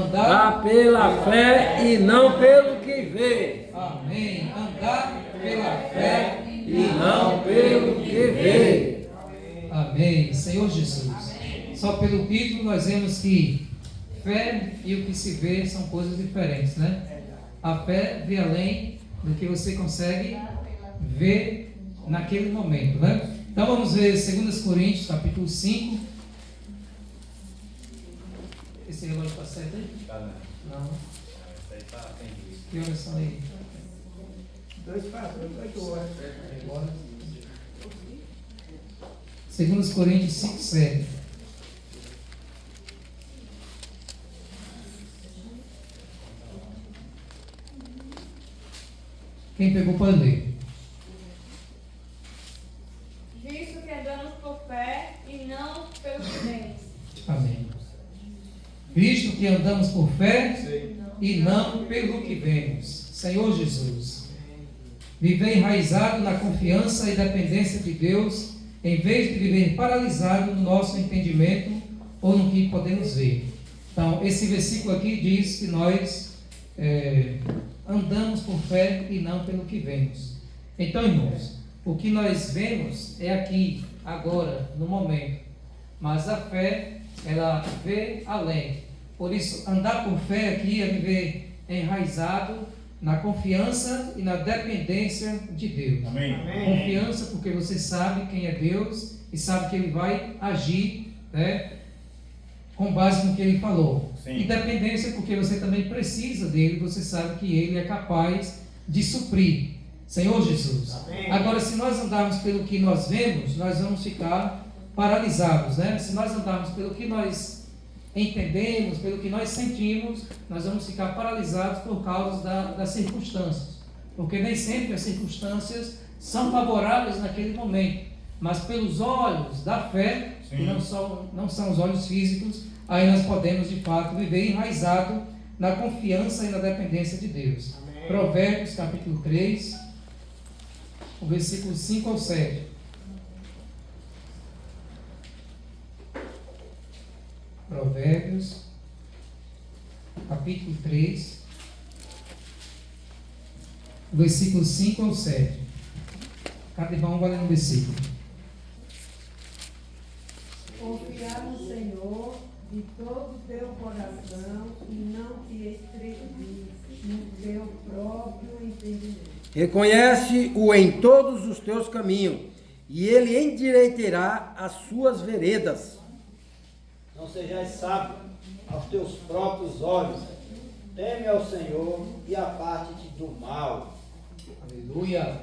andar pela fé e não pelo que vê. Amém. Andar pela fé E não pelo que vê. Amém. Senhor Jesus, só pelo título nós vemos que fé e o que se vê são coisas diferentes, né? A fé vê além do que você consegue ver naquele momento, né? Então vamos ver 2 Coríntios, capítulo 5. Esse relógio está certo aí? Não. Que horas são aí? 8 horas. Agora. 2 Coríntios 5, 7. Quem pegou pode ler. Visto que andamos por fé e não pelo que vemos. Amém. Visto que andamos por fé e não pelo que vemos. Senhor Jesus, viver enraizado na confiança e dependência de Deus, em vez de viver paralisado no nosso entendimento ou no que podemos ver. Então, esse versículo aqui diz que nós andamos por fé e não pelo que vemos. Então, irmãos, o que nós vemos é aqui, agora, no momento. Mas a fé, ela vê além. Por isso, andar por fé aqui é viver enraizado na confiança e na dependência de Deus. Amém. Confiança porque você sabe quem é Deus e sabe que Ele vai agir, né, com base no que Ele falou. Sim. E dependência porque você também precisa dele, você sabe que Ele é capaz de suprir. Senhor Jesus. Amém. Agora, se nós andarmos pelo que nós vemos, nós vamos ficar paralisados, né? Se nós andarmos pelo que nós entendemos, pelo que nós sentimos, nós vamos ficar paralisados por causa das circunstâncias, porque nem sempre as circunstâncias são favoráveis naquele momento, mas pelos olhos da fé, Sim. que não são os olhos físicos, aí nós podemos de fato viver enraizado na confiança e na dependência de Deus. Amém. Provérbios capítulo 3, o versículo 5 ao 7. Provérbios, capítulo 3, versículo 5 ao 7. Cada irmão vai ler um versículo. Confiar no Senhor de todo o teu coração e não te estremeças no teu próprio entendimento. Reconhece-o em todos os teus caminhos, e ele endireitará as suas veredas. Não sejais sábio aos teus próprios olhos. Teme ao Senhor e aparte-te do mal. Aleluia.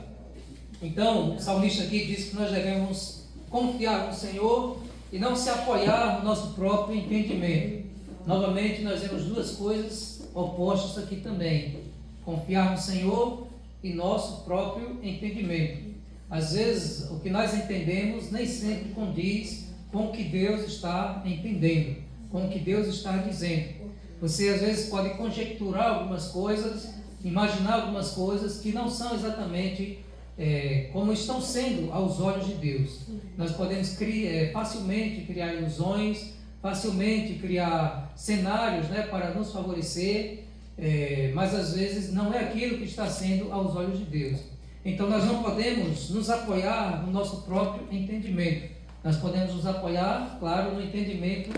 Então, o salmista aqui diz que nós devemos confiar no Senhor e não se apoiar no nosso próprio entendimento. Novamente, nós vemos duas coisas opostas aqui também: confiar no Senhor e nosso próprio entendimento. Às vezes, o que nós entendemos nem sempre condiz com o que Deus está entendendo, com o que Deus está dizendo. Você às vezes pode conjecturar algumas coisas, imaginar algumas coisas que não são exatamente como estão sendo aos olhos de Deus. Nós podemos facilmente criar ilusões, facilmente criar cenários, né, para nos favorecer, mas às vezes não é aquilo que está sendo aos olhos de Deus. Então nós não podemos nos apoiar no nosso próprio entendimento. Nós podemos nos apoiar, claro, no entendimento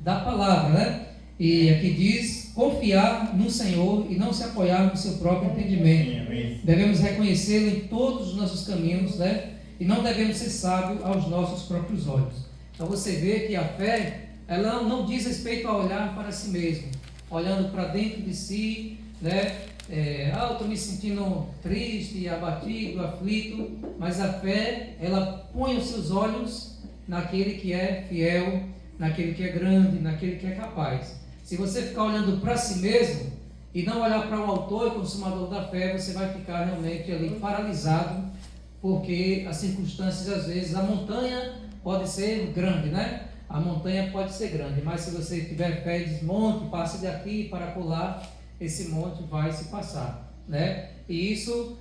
da palavra, né? E aqui diz confiar no Senhor e não se apoiar no seu próprio entendimento. Sim, amém. Devemos reconhecê-lo em todos os nossos caminhos, né? E não devemos ser sábios aos nossos próprios olhos. Então você vê que a fé, ela não diz respeito a olhar para si mesmo, olhando para dentro de si, né? Eu estou me sentindo triste, abatido, aflito, mas a fé, ela põe os seus olhos naquele que é fiel, naquele que é grande, naquele que é capaz. Se você ficar olhando para si mesmo e não olhar para o autor e consumador da fé, você vai ficar realmente ali paralisado, porque as circunstâncias, às vezes, a montanha pode ser grande, né? A montanha pode ser grande, mas se você tiver fé, desmonte, passe daqui para colar, esse monte vai se passar, né? E isso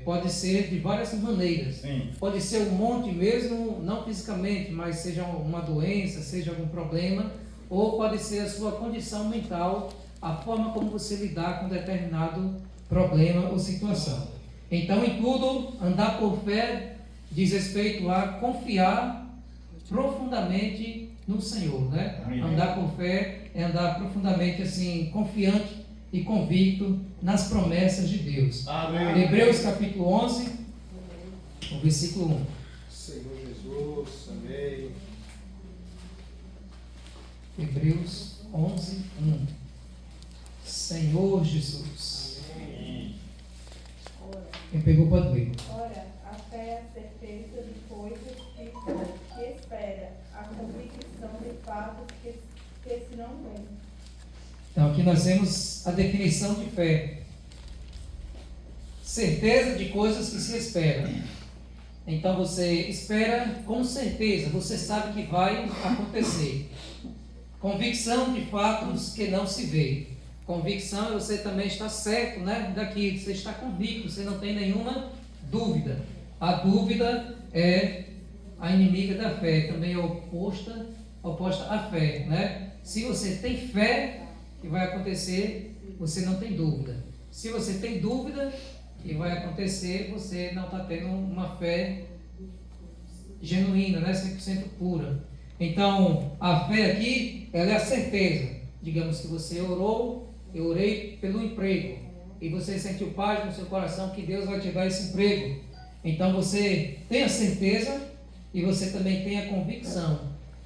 pode ser de várias maneiras. Sim. Pode ser um monte mesmo, não fisicamente, mas seja uma doença, seja algum problema, ou pode ser a sua condição mental, a forma como você lidar com determinado problema ou situação. Então, em tudo, andar por fé diz respeito a confiar profundamente no Senhor, né? Andar por fé é andar profundamente assim, confiante e convicto nas promessas de Deus. Amém. Hebreus capítulo 11, o versículo 1. Senhor Jesus, amém. Hebreus 11, 1. Senhor Jesus. Quem pegou pode ler. Ora, a fé é a certeza de coisas que espera, a convicção de fatos que se não vêem. Então aqui nós temos a definição de fé. Certeza de coisas que se esperam. Então você espera com certeza, você sabe que vai acontecer. Convicção de fatos que não se vê. Convicção é você também está certo, né, daquilo, você está convicto, você não tem nenhuma dúvida. A dúvida é a inimiga da fé, também é oposta à fé, né? Se você tem fé que vai acontecer, você não tem dúvida. Se você tem dúvida que vai acontecer, você não está tendo uma fé genuína, né, 100% pura. Então, a fé aqui, ela é a certeza. Digamos que você orou, eu orei pelo emprego, e você sentiu paz no seu coração que Deus vai te dar esse emprego. Então você tem a certeza e você também tem a convicção.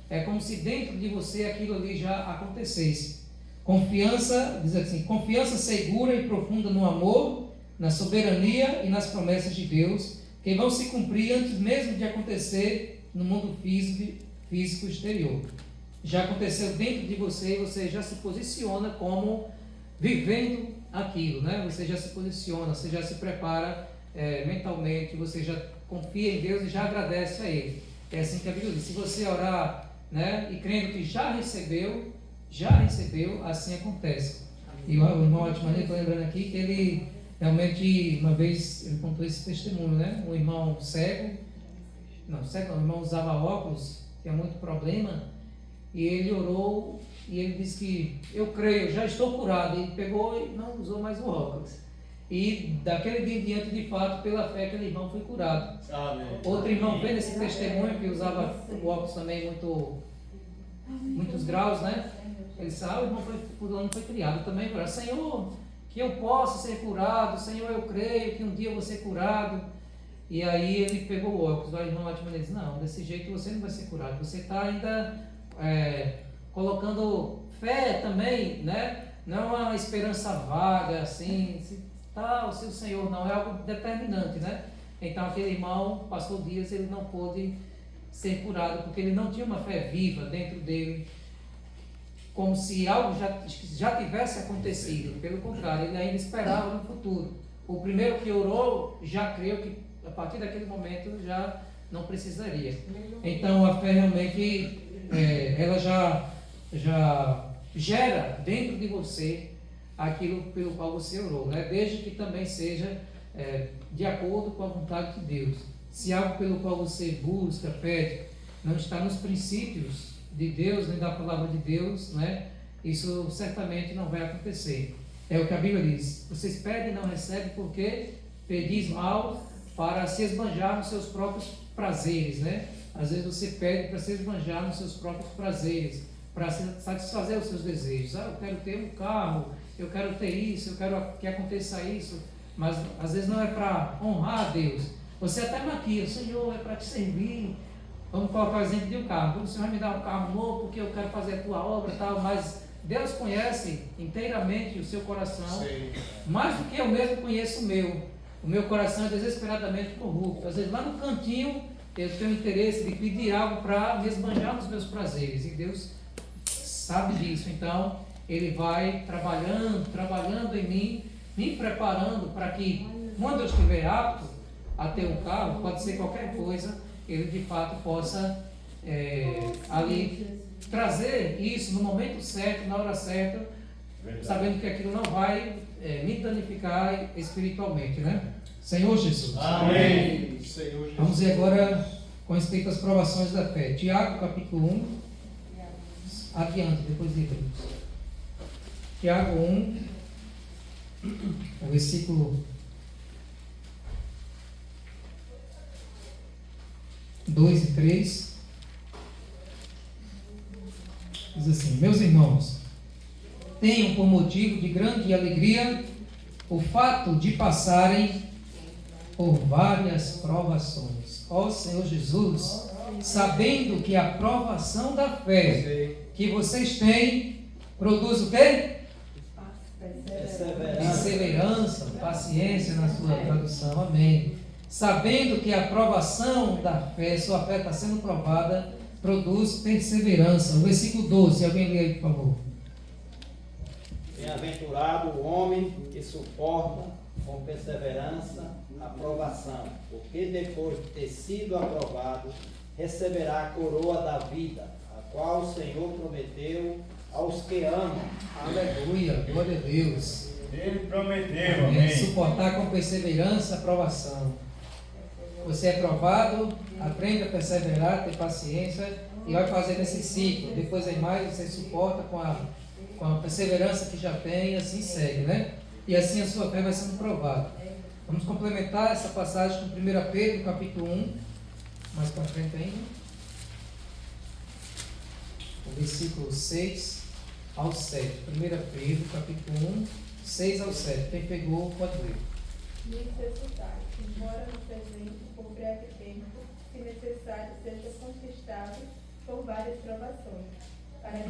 É como se dentro de você aquilo ali já acontecesse. Confiança, diz assim, confiança segura e profunda no amor, na soberania e nas promessas de Deus, que vão se cumprir antes mesmo de acontecer no mundo físico exterior. Já aconteceu dentro de você e você já se posiciona como vivendo aquilo, né? Você já se posiciona, você já se prepara mentalmente, você já confia em Deus e já agradece a Ele. É assim que a Bíblia diz. Se você orar, né, e crendo que já recebeu, assim acontece. E o irmão Atmani, estou lembrando aqui que ele realmente, uma vez, ele contou esse testemunho, né? Um irmão cego, o irmão usava óculos, tinha muito problema, e ele orou, e ele disse que eu creio, já estou curado, e pegou e não usou mais o óculos. E daquele dia em diante, de fato, pela fé, aquele irmão foi curado. Amém. Outro irmão vendo esse testemunho, que usava o óculos também muitos graus, né? Ele disse, o irmão fulano foi criado também, agora, Senhor, que eu possa ser curado, Senhor, eu creio que um dia eu vou ser curado. E aí ele pegou o óculos, o irmão Atman disse, não, desse jeito você não vai ser curado, você está ainda colocando fé também, né? Não é uma esperança vaga, assim, se o Senhor não, é algo determinante, né? Então aquele irmão passou dias, ele não pôde ser curado, porque ele não tinha uma fé viva dentro dele, como se algo já tivesse acontecido. Pelo contrário, ele ainda esperava no futuro. O primeiro que orou já creu que a partir daquele momento já não precisaria. Então a fé realmente ela já gera dentro de você aquilo pelo qual você orou, né? Desde que também seja de acordo com a vontade de Deus. Se algo pelo qual você busca, pede, não está nos princípios de Deus, nem da palavra de Deus, né? Isso certamente não vai acontecer. É o que a Bíblia diz. Vocês pedem e não recebem porque pedis mal para se esbanjar nos seus próprios prazeres, né? Às vezes você pede para se esbanjar nos seus próprios prazeres, para satisfazer os seus desejos. Eu quero ter um carro, eu quero ter isso, eu quero que aconteça isso, mas às vezes não é para honrar a Deus. Você até maquia, Senhor, é para te servir. Vamos colocar o exemplo de um carro. O Senhor vai me dar um carro novo porque eu quero fazer a tua obra e tal, mas Deus conhece inteiramente o seu coração, Sim. mais do que eu mesmo conheço o meu. O meu coração é desesperadamente corrupto. Às vezes lá no cantinho eu tenho interesse de pedir algo para me esbanjar nos meus prazeres, e Deus sabe disso. Então Ele vai trabalhando em mim, me preparando para que quando eu estiver apto a ter um carro, pode ser qualquer coisa, Ele de fato possa ali trazer isso no momento certo, na hora certa, sabendo que aquilo não vai me danificar espiritualmente, né? Senhor Jesus. Amém. Senhor Jesus. Vamos ver agora com respeito às provações da fé. Tiago, capítulo 1. adiante, depois de Hebreus. Tiago 1, o versículo 2 e 3, diz assim: meus irmãos, tenham por motivo de grande alegria o fato de passarem por várias provações. Ó Senhor Jesus, sabendo que a provação da fé que vocês têm produz o quê? Perseverança, paciência na sua tradução, amém. Sabendo que a provação da fé, sua fé está sendo provada, produz perseverança. O versículo 12, alguém lê aí, por favor. Bem-aventurado o homem que suporta com perseverança a provação, porque depois de ter sido aprovado, receberá a coroa da vida, a qual o Senhor prometeu aos que amam. Aleluia, glória a Deus. Ele prometeu, amém. Suportar com perseverança a provação. Você é provado, aprende a perseverar, ter paciência e vai fazendo esse ciclo. Depois em mais você suporta com a perseverança que já tem e assim segue, né? E assim a sua fé vai sendo provada. Vamos complementar essa passagem com 1 Pedro, capítulo 1, mais para frente ainda. O versículo 6 ao 7. 1 Pedro, capítulo 1, 6 ao 7. Quem pegou, pode ler. Necessitai, embora no presente, por breve tempo, se necessário, seja conquistado por várias provações, para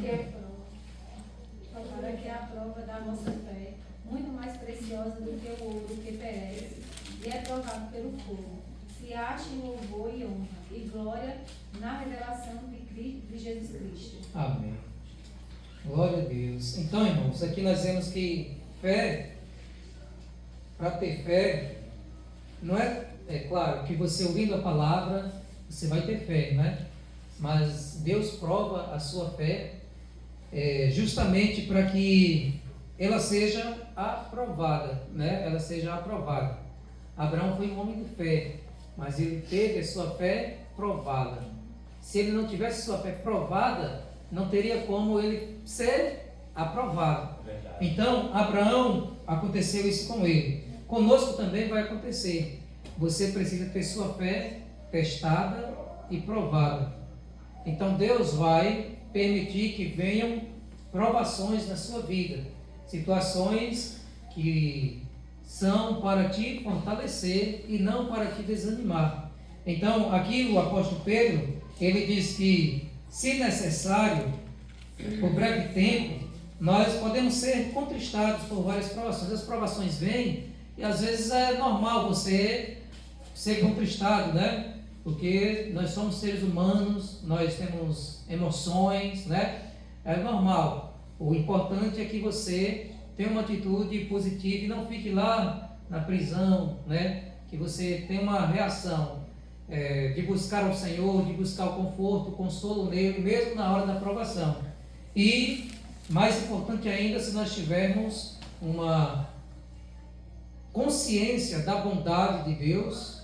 que a prova da nossa fé, muito mais preciosa do que o ouro que perece, e é provado pelo fogo, se ache em louvor e honra, e glória na revelação de Jesus Cristo. Amém. Glória a Deus. Então, irmãos, aqui nós vemos que fé, para ter fé, não é claro que você ouvindo a palavra, você vai ter fé, né? Mas Deus prova a sua fé justamente para que ela seja aprovada, né? Ela seja aprovada. Abraão foi um homem de fé, mas ele teve a sua fé provada. Se ele não tivesse sua fé provada, não teria como ele ser aprovado. Verdade. Então, Abraão, aconteceu isso com ele. Conosco também vai acontecer. Você precisa ter sua fé testada e provada. Então, Deus vai permitir que venham provações na sua vida. Situações que são para te fortalecer e não para te desanimar. Então, aqui o apóstolo Pedro, ele diz que, se necessário, por breve tempo, nós podemos ser contristados por várias provações. As provações vêm e às vezes é normal você ser contristado, né? Porque nós somos seres humanos, nós temos emoções, né? É normal. O importante é que você tenha uma atitude positiva e não fique lá na prisão, né? Que você tenha uma reação de buscar o Senhor, de buscar o conforto, o consolo nele, mesmo na hora da provação. E, mais importante ainda, se nós tivermos uma consciência da bondade de Deus,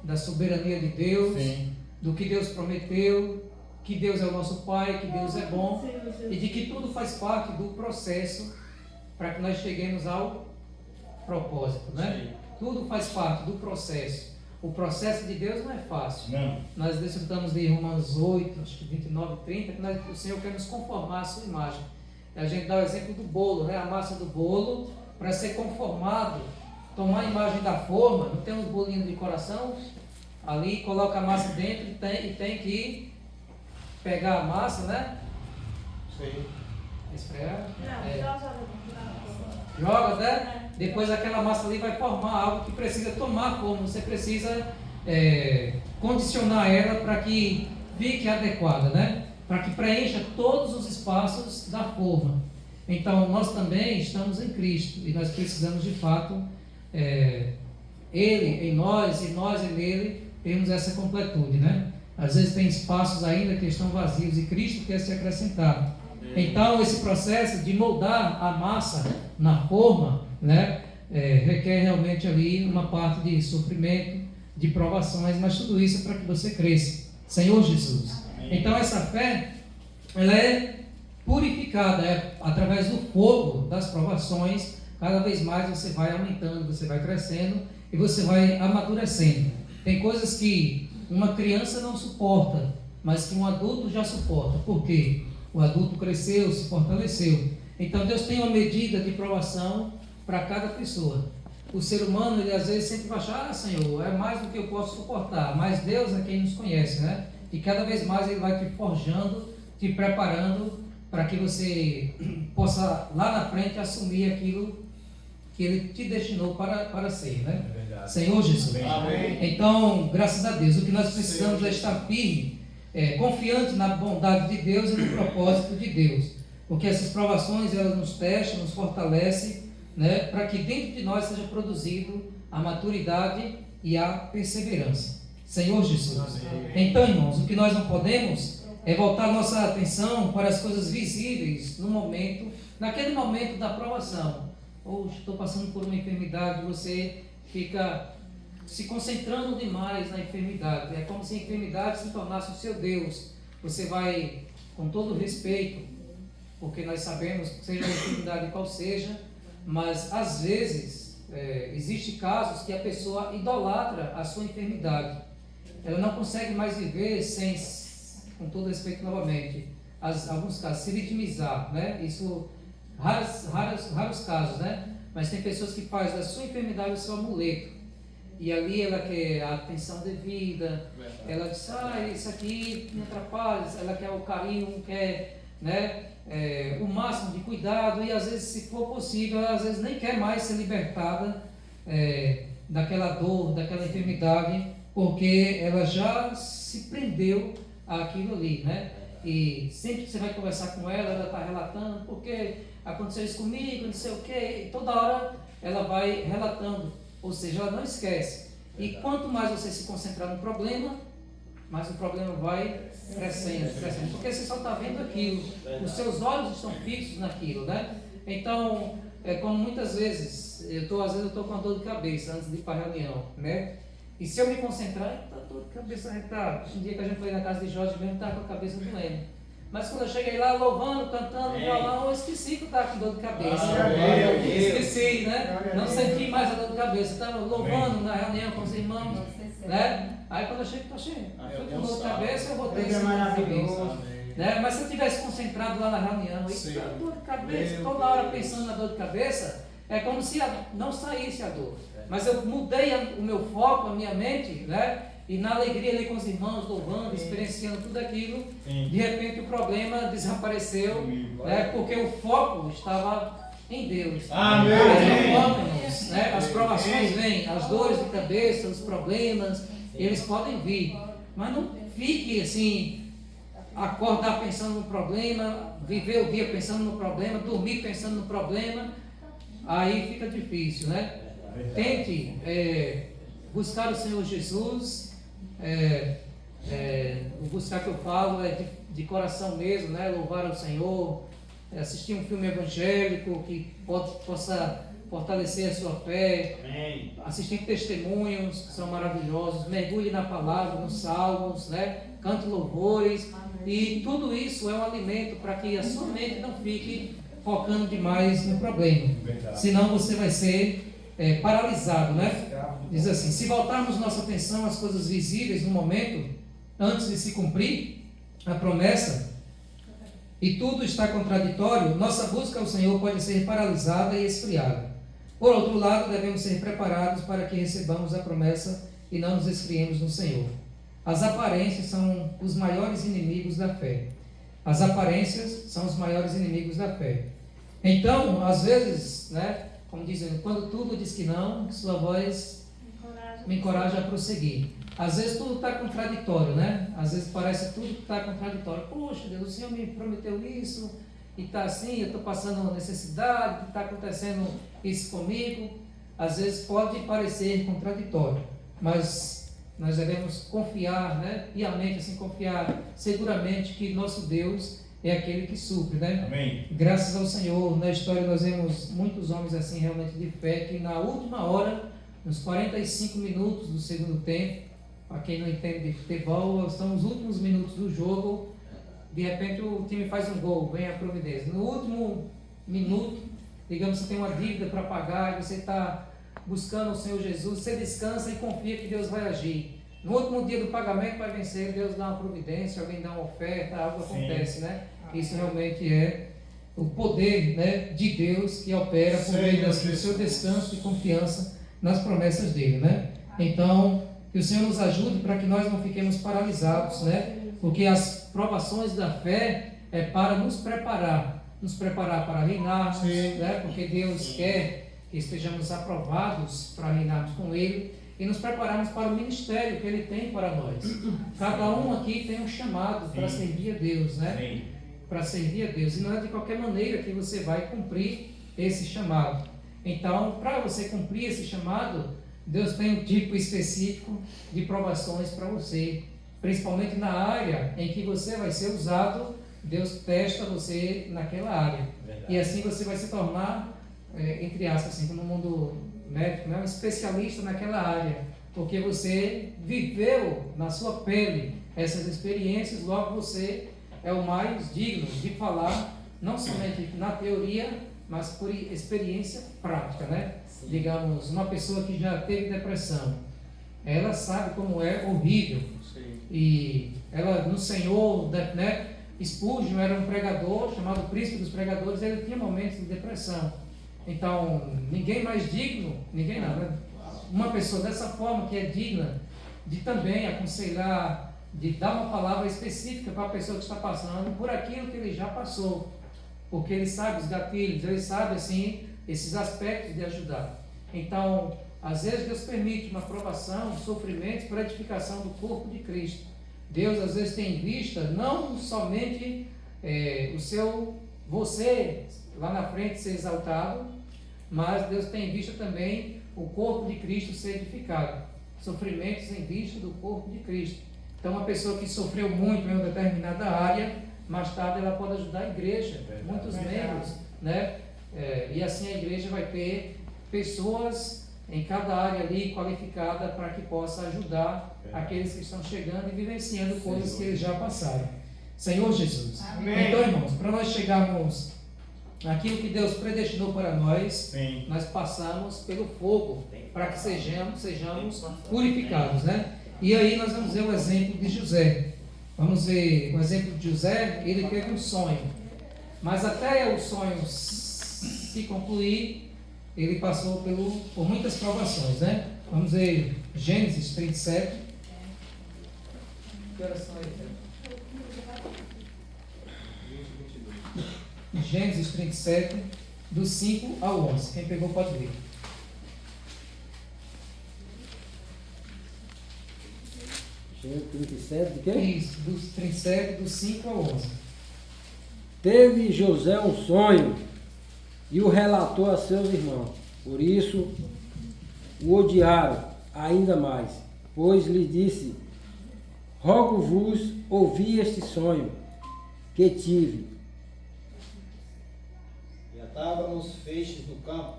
da soberania de Deus, sim, do que Deus prometeu, que Deus é o nosso Pai, que Deus é bom, e de que tudo faz parte do processo para que nós cheguemos ao propósito, né? Sim. Tudo faz parte do processo. O processo de Deus não é fácil. Não. Nós desfrutamos de Romanos 8, acho que 29 e 30, que o Senhor quer nos conformar à sua imagem. A gente dá o exemplo do bolo, né? A massa do bolo, para ser conformado, tomar a imagem da forma, não tem uns bolinhos de coração, ali coloca a massa dentro e tem que pegar a massa, né? Sim. Esfregar. Não, joga, né? Depois aquela massa ali vai formar algo que precisa tomar forma. Você precisa condicionar ela para que fique adequada, né? Para que preencha todos os espaços da forma. Então nós também estamos em Cristo e nós precisamos de fato Ele em nós e nós em Ele temos essa completude, né? Às vezes tem espaços ainda que estão vazios e Cristo quer se acrescentar. Então esse processo de moldar a massa na forma, né, requer realmente ali uma parte de sofrimento, de provações, mas tudo isso é para que você cresça. Senhor Jesus. Então essa fé, ela é purificada, através do fogo das provações. Cada vez mais você vai aumentando, você vai crescendo e você vai amadurecendo. Tem coisas que uma criança não suporta, mas que um adulto já suporta. Por quê? O adulto cresceu, se fortaleceu. Então Deus tem uma medida de provação para cada pessoa. O ser humano, ele às vezes sempre vai achar, Senhor, é mais do que eu posso suportar. Mas Deus é quem nos conhece, né? E cada vez mais Ele vai te forjando, te preparando para que você possa lá na frente assumir aquilo que Ele te destinou para ser, né? Senhor Jesus. Amém. Então, graças a Deus, o que nós precisamos é estar firme, confiante na bondade de Deus e no propósito de Deus. Porque essas provações, elas nos testam, nos fortalecem, né, para que dentro de nós seja produzido a maturidade e a perseverança. Senhor Jesus. Amém. Então, irmãos, o que nós não podemos é voltar nossa atenção para as coisas visíveis no momento, naquele momento da provação. Ou estou passando por uma enfermidade, você fica se concentrando demais na enfermidade. É como se a enfermidade se tornasse o seu Deus. Você vai, com todo respeito, porque nós sabemos, seja a enfermidade qual seja, mas às vezes existem casos que a pessoa idolatra a sua enfermidade. Ela não consegue mais viver sem, com todo respeito novamente, alguns casos, se vitimizar, né? Isso, raros casos, né? Mas tem pessoas que fazem da sua enfermidade o seu amuleto. E ali ela quer a atenção devida, ela diz, isso aqui me atrapalha, ela quer o carinho, quer, né, o máximo de cuidado, e às vezes, se for possível, ela às vezes nem quer mais ser libertada daquela dor, daquela enfermidade, porque ela já se prendeu àquilo ali, né? E sempre que você vai conversar com ela está relatando, porque aconteceu isso comigo, não sei o quê, e toda hora ela vai relatando, ou seja, ela não esquece. E quanto mais você se concentrar no problema, mais o problema vai crescendo, porque você só está vendo aquilo, os seus olhos estão fixos naquilo, né? Então, como muitas vezes, às vezes eu estou com uma dor de cabeça antes de ir para a reunião, né? E se eu me concentrar, está dor de cabeça arretada. Um dia que a gente foi na casa de Jorge mesmo, estava com a cabeça doendo. Mas quando eu cheguei lá louvando, cantando, violão, eu esqueci que eu estava com dor de cabeça. Esqueci, né? Não senti mais a dor de cabeça. Estava louvando na reunião com os irmãos, né? Aí quando eu cheguei, foi com dor de cabeça, eu voltei sem dor de cabeça. Né? Mas se eu tivesse concentrado lá na reunião, e dor de cabeça, toda hora pensando na dor de cabeça, é como se não saísse a dor. Mas eu mudei o meu foco, a minha mente, né? E na alegria ali com os irmãos, louvando, experienciando tudo aquilo, de repente o problema desapareceu, né? Porque o foco estava em Deus. Amém. Irmãos, né? As provações vêm, as dores de cabeça, os problemas, eles podem vir. Mas não fique assim, acordar pensando no problema, viver o dia pensando no problema, dormir pensando no problema, aí fica difícil, né? Tente buscar o Senhor Jesus, o buscar que eu falo é de coração mesmo, né? Louvar ao Senhor, assistir um filme evangélico que possa fortalecer a sua fé, assistir testemunhos que são maravilhosos, mergulhe na palavra, nos salmos, né? Cante louvores, e tudo isso é um alimento para que a sua mente não fique focando demais no problema, senão você vai ser paralisado, né? Diz assim, se voltarmos nossa atenção às coisas visíveis no momento, antes de se cumprir a promessa, e tudo está contraditório, nossa busca ao Senhor pode ser paralisada e esfriada. Por outro lado, devemos ser preparados para que recebamos a promessa e não nos esfriemos no Senhor. As aparências são os maiores inimigos da fé. As aparências são os maiores inimigos da fé. Então, às vezes, né, como dizem, quando tudo diz que não, sua voz me encoraja a prosseguir. Às vezes tudo está contraditório, né? Às vezes parece tudo que está contraditório. Poxa, Deus, o Senhor me prometeu isso, e está assim, eu estou passando necessidade, está acontecendo isso comigo. Às vezes pode parecer contraditório, mas nós devemos confiar, né? Piamente assim, confiar seguramente que nosso Deus é aquele que supre, né? Amém. Graças ao Senhor, na história nós vemos muitos homens assim realmente de fé, que na última hora, nos 45 minutos do segundo tempo, para quem não entende de futebol, são os últimos minutos do jogo, de repente o time faz um gol, vem a providência. No último minuto, digamos que você tem uma dívida para pagar e você está buscando o Senhor Jesus, você descansa e confia que Deus vai agir. No último dia do pagamento vai vencer, Deus dá uma providência, alguém dá uma oferta, algo acontece, né? Isso realmente é o poder, né, de Deus que opera por meio do seu descanso e confiança nas promessas dele, né? Então, que o Senhor nos ajude para que nós não fiquemos paralisados, né? Porque as provações da fé é para nos preparar para reinarmos, né? Porque Deus quer que estejamos aprovados para reinarmos com Ele e nos prepararmos para o ministério que Ele tem para nós. Cada um aqui tem um chamado para servir a Deus, né? Para servir a Deus. E não é de qualquer maneira que você vai cumprir esse chamado. Então, para você cumprir esse chamado, Deus tem um tipo específico de provações para você. Principalmente na área em que você vai ser usado, Deus testa você naquela área. Verdade. E assim você vai se tornar, entre aspas, assim, no mundo médico, né, um especialista naquela área. Porque você viveu na sua pele essas experiências, logo você é o mais digno de falar, não somente na teoria, mas por experiência prática, né? Sim. Digamos, uma pessoa que já teve depressão, ela sabe como é horrível. Sim. E ela, no Senhor, né? Spurgeon era um pregador, chamado príncipe dos pregadores, ele tinha momentos de depressão. Então, ninguém mais digno, ninguém não, né? Uma pessoa dessa forma que é digna de também aconselhar, de dar uma palavra específica para a pessoa que está passando por aquilo que ele já passou, porque ele sabe os gatilhos, ele sabe assim esses aspectos de ajudar. Então, às vezes Deus permite uma provação, sofrimentos para a edificação do corpo de Cristo. Deus às vezes tem em vista não somente você lá na frente ser exaltado, mas Deus tem em vista também o corpo de Cristo ser edificado. Sofrimentos em vista do corpo de Cristo. Então, uma pessoa que sofreu muito em uma determinada área, mais tarde ela pode ajudar a igreja, muitos membros, né? E assim a igreja vai ter pessoas em cada área ali qualificada para que possa ajudar aqueles que estão chegando e vivenciando coisas que eles já passaram. Senhor Jesus. Amém. Então, irmãos, para nós chegarmos aquilo que Deus predestinou para nós, nós passamos pelo fogo para que sejamos purificados, né? E aí nós vamos ver o exemplo de José. Vamos ver o exemplo de José. Ele teve um sonho, mas até o sonho se concluir, ele passou por muitas provações, né? Vamos ver Gênesis 37. Que horas são aí? Gênesis 37, do 5 ao 11. Quem pegou pode ler. Gênesis 37, de quê? Isso, dos 37, do 5 ao 11. Teve José um sonho e o relatou a seus irmãos. Por isso o odiaram ainda mais, pois lhe disse: rogo-vos, ouvi este sonho que tive. E estavam os feixes no campo,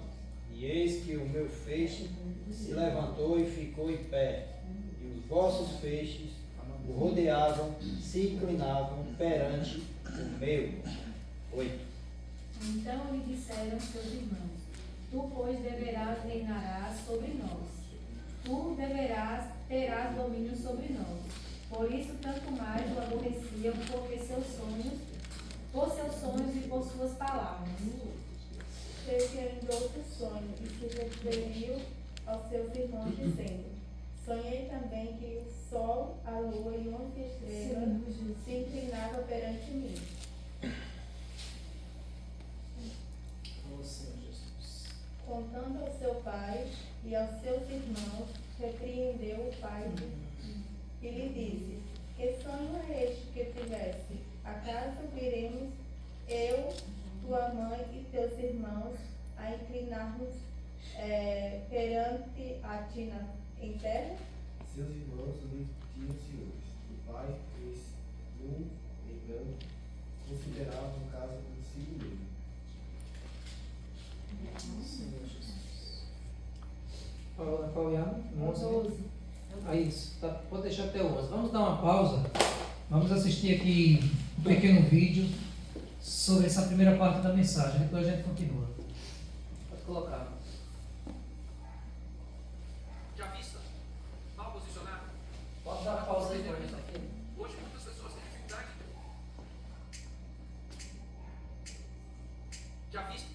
e eis que o meu feixe se levantou e ficou em pé, e os vossos feixes o rodeavam, se inclinavam perante o meu. 8. Então lhe disseram seus irmãos: tu, pois, deverás reinarás sobre nós. Tu terás domínio sobre nós. Por isso, tanto mais o aborreciam, porque por seus sonhos e por suas palavras. Teve ainda outro sonho, e se referiu aos seus irmãos, dizendo: sonhei também que o sol, a lua e 11 estrelas se inclinavam perante mim. Contando ao seu pai e aos seus irmãos, repreendeu o pai e lhe disse: que sonho é este que tiveste? Acaso viremos eu, tua mãe e teus irmãos a inclinar-nos perante a ti em terra? Seus irmãos lhe tinham ciúmes. O pai, eles, no entanto, consideravam o caso consigo mesmo. Qual é a 12. Isso, tá, pode deixar até 11. Vamos dar uma pausa. Vamos assistir aqui pequeno vídeo sobre essa primeira parte da mensagem. Depois a gente continua. Pode colocar. Já vista, mal posicionado. Pode dar pausa aí para a gente. Hoje muitas pessoas têm dificuldade. Já vista.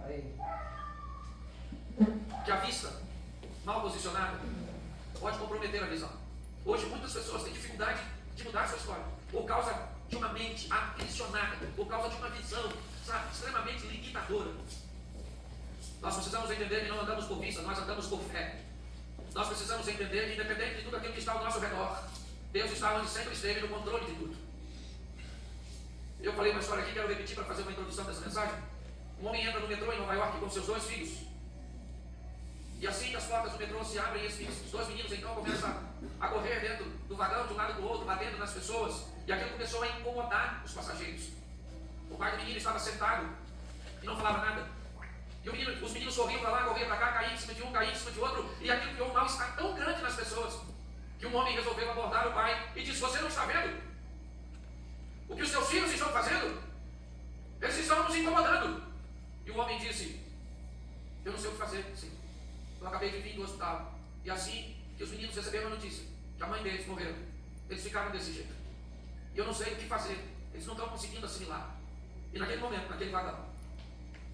Aí. Já vista, mal posicionado, pode comprometer a visão. Hoje muitas pessoas têm dificuldade de mudar sua história por causa de uma mente aprisionada, por causa de uma visão, sabe, extremamente limitadora. Nós precisamos entender que não andamos por vista, nós andamos por fé. Nós precisamos entender que, independente de tudo aquilo que está ao nosso redor, Deus está onde sempre esteve, no controle de tudo. Eu falei uma história aqui, quero repetir para fazer uma introdução dessa mensagem. Um homem entra no metrô em Nova York com seus 2 filhos. E assim que as portas do metrô se abrem, os 2 meninos então começam a correr dentro do vagão, de um lado para o outro, batendo nas pessoas. E aquilo começou a incomodar os passageiros. O pai do menino estava sentado e não falava nada. E os meninos corriam para lá, corriam para cá, caíam em cima de um, caíam em cima de outro. E aquilo criou um mal-estar tão grande nas pessoas que um homem resolveu abordar o pai e disse: você não está vendo o que os seus filhos estão fazendo? Eles estão nos incomodando. E o homem disse: eu não sei o que fazer, sim. Eu acabei de vir do hospital. E assim que os meninos receberam a notícia que a mãe deles morreu, eles ficaram desse jeito. E eu não sei o que fazer. Eles não estão conseguindo assimilar. E naquele momento, naquele vagão,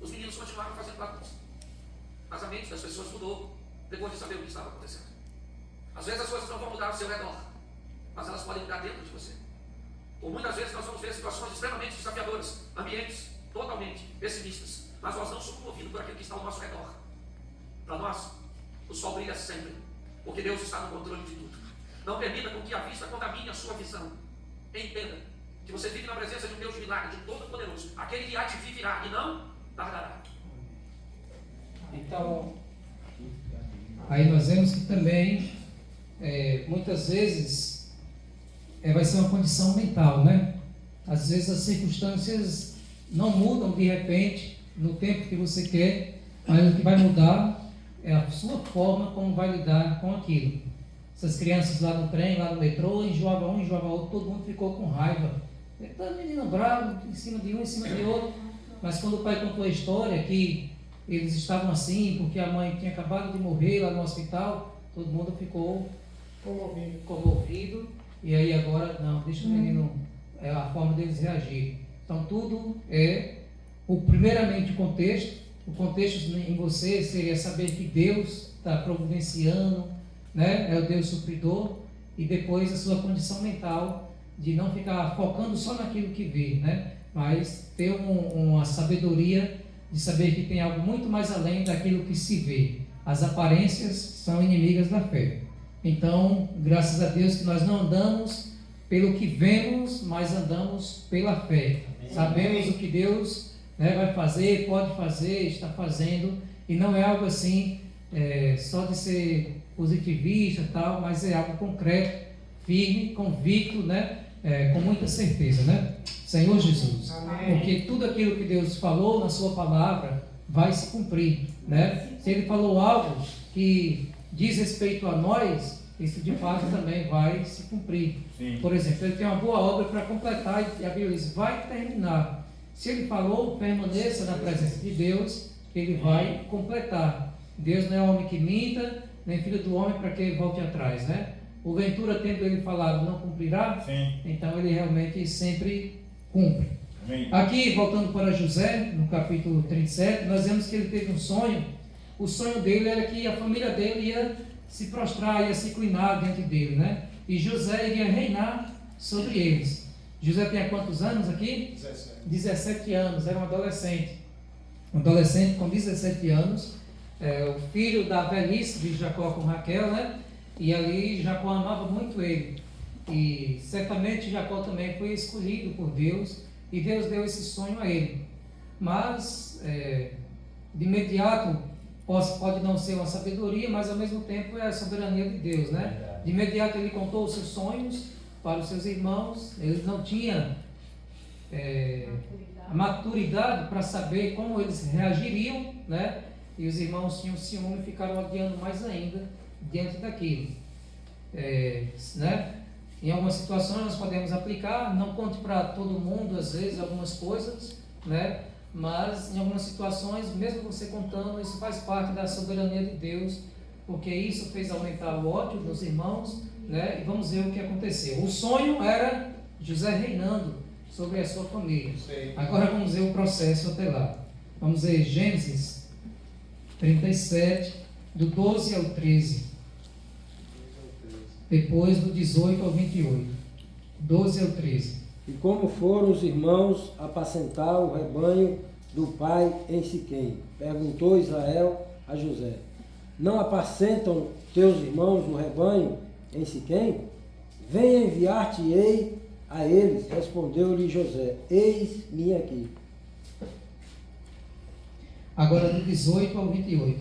os meninos continuaram fazendo bagunça. Mas a mente das pessoas mudou depois de saber o que estava acontecendo. Às vezes as coisas não vão mudar ao seu redor, mas elas podem mudar dentro de você. Ou muitas vezes nós vamos ver situações extremamente desafiadoras, ambientes totalmente pessimistas, mas nós não somos movidos por aquilo que está ao nosso redor. Para nós, o sol brilha sempre, porque Deus está no controle de tudo. Não permita com que a vista contamine a sua visão. Entenda que você vive na presença de um Deus de milagre, de um Todo-Poderoso. Aquele que há de vir virá e não tardará. Então, aí nós vemos que também, muitas vezes, vai ser uma condição mental, né? Às vezes as circunstâncias não mudam de repente, no tempo que você quer, mas o que vai mudar é a sua forma como vai lidar com aquilo. Essas crianças lá no trem, lá no metrô, enjoava um, enjoava outro, todo mundo ficou com raiva. Tá menino bravo, em cima de um, em cima de outro. Mas quando o pai contou a história que eles estavam assim, porque a mãe tinha acabado de morrer lá no hospital, todo mundo ficou comovido. E aí agora, não, deixa o menino, é a forma deles reagir. Então tudo primeiramente o contexto em você seria saber que Deus está providenciando, né? É o Deus supridor, e depois a sua condição mental de não ficar focando só naquilo que vê, né? Mas ter uma sabedoria de saber que tem algo muito mais além daquilo que se vê. As aparências são inimigas da fé. Então, graças a Deus que nós não andamos pelo que vemos, mas andamos pela fé. Amém. Sabemos o que Deus, né, vai fazer, pode fazer, está fazendo, e não é algo assim só de ser positivista e tal, mas é algo concreto, firme, convicto, né, com muita certeza, né? Senhor Jesus, amém. Porque tudo aquilo que Deus falou na sua palavra vai se cumprir, né? Se Ele falou algo que diz respeito a nós, isso de fato também vai se cumprir. Sim. Por exemplo, Ele tem uma boa obra para completar, e a Bíblia diz, vai terminar. Se Ele falou, permaneça na presença de Deus, Ele vai completar. Deus não é homem que minta, nem filho do homem para que volte atrás, né? O Ventura, tendo Ele falado, não cumprirá? Sim. Então Ele realmente sempre cumpre. Amém. Aqui, voltando para José, no capítulo 37, nós vemos que ele teve um sonho. O sonho dele era que a família dele ia se prostrar, ia se inclinar diante dele, né? E José iria reinar sobre eles. José tinha quantos anos aqui? 17 anos, era um adolescente. Um adolescente com 17 anos, o filho da velhice de Jacó com Raquel, né? E ali Jacó amava muito ele. E certamente Jacó também foi escolhido por Deus, e Deus deu esse sonho a ele. Mas, de imediato, pode não ser uma sabedoria, mas ao mesmo tempo é a soberania de Deus, né? De imediato ele contou os seus sonhos para os seus irmãos. Ele não tinha a maturidade para saber como eles reagiriam, né? e os irmãos tinham ciúme e ficaram odiando mais ainda diante daquilo. Né? Em algumas situações nós podemos aplicar, não conte para todo mundo às vezes algumas coisas, né? Mas em algumas situações, mesmo você contando, isso faz parte da soberania de Deus, porque isso fez aumentar o ódio dos irmãos, né? E vamos ver o que aconteceu. O sonho era José reinando sobre a sua família. Agora vamos ver o processo até lá. Vamos ver Gênesis 37, do 12 ao 13. Depois do 18 ao 28. 12 ao 13. E como foram os irmãos apacentar o rebanho do pai em Siquém? Perguntou Israel a José. Não apacentam teus irmãos o rebanho em Siquém? Venha enviar-te-ei a eles. Respondeu-lhe José. Eis-me aqui. Agora do 18 ao 28.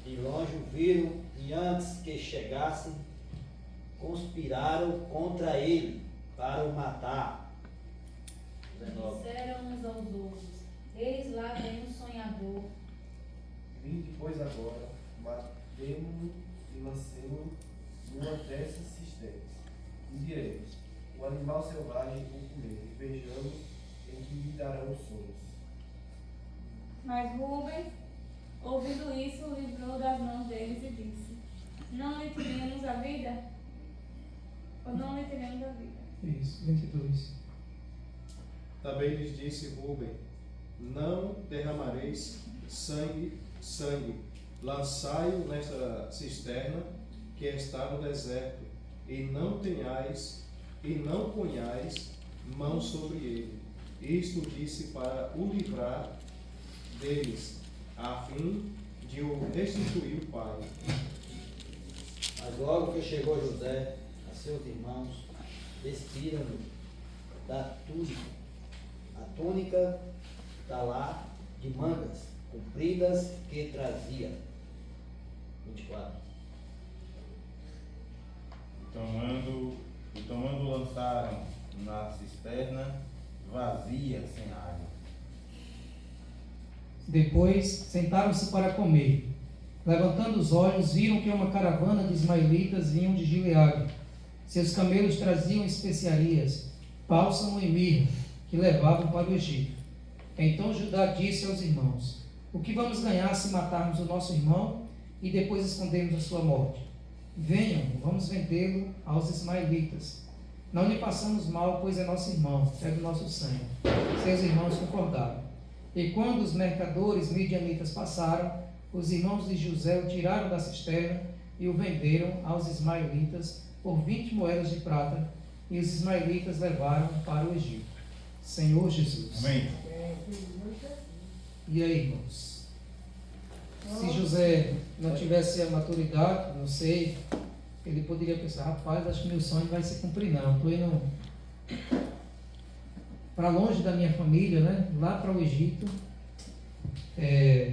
De longe o viram e antes que chegassem, conspiraram contra ele para o matar. 19. Disseram uns aos outros: eis lá vem um sonhador. Vinde, pois, agora, matemo-no e lancemo-no numa dessas cisternas. E diremos: o animal selvagem o comer, e vejamos em que lhe darão os sonhos. Mas Rubens, ouvindo isso, o livrou das mãos deles e disse: não lhe tiremos a vida? Ou não lhe tiremos a vida? Isso, 22. Também lhes disse Rúben: não derramareis sangue, lançai-o nesta cisterna que está no deserto, e não ponhais mão sobre ele. Isto disse para o livrar deles, a fim de o restituir o pai. Mas logo que chegou José a seus irmãos, despiram-no da túnica. A túnica talar de mangas compridas que trazia. 24. E tomando lançaram na cisterna vazia, sem água. Depois sentaram-se para comer. Levantando os olhos, viram que uma caravana de ismaelitas vinham de Gileade. Seus camelos traziam especiarias, bálsamo e mirra, que levavam para o Egito. Então Judá disse aos irmãos: o que vamos ganhar se matarmos o nosso irmão e depois escondermos a sua morte? Venham, vamos vendê-lo aos ismaelitas. Não lhe passamos mal, pois é nosso irmão, é do nosso sangue. Seus irmãos concordaram. E quando os mercadores midianitas passaram, os irmãos de José o tiraram da cisterna e o venderam aos ismaelitas por 20 moedas de prata, e os ismaelitas levaram para o Egito. Senhor Jesus. Amém. E aí, irmãos? Se José não tivesse a maturidade, não sei, ele poderia pensar: rapaz, acho que meu sonho vai se cumprir, não. Estou indo para longe da minha família, né? Lá para o Egito.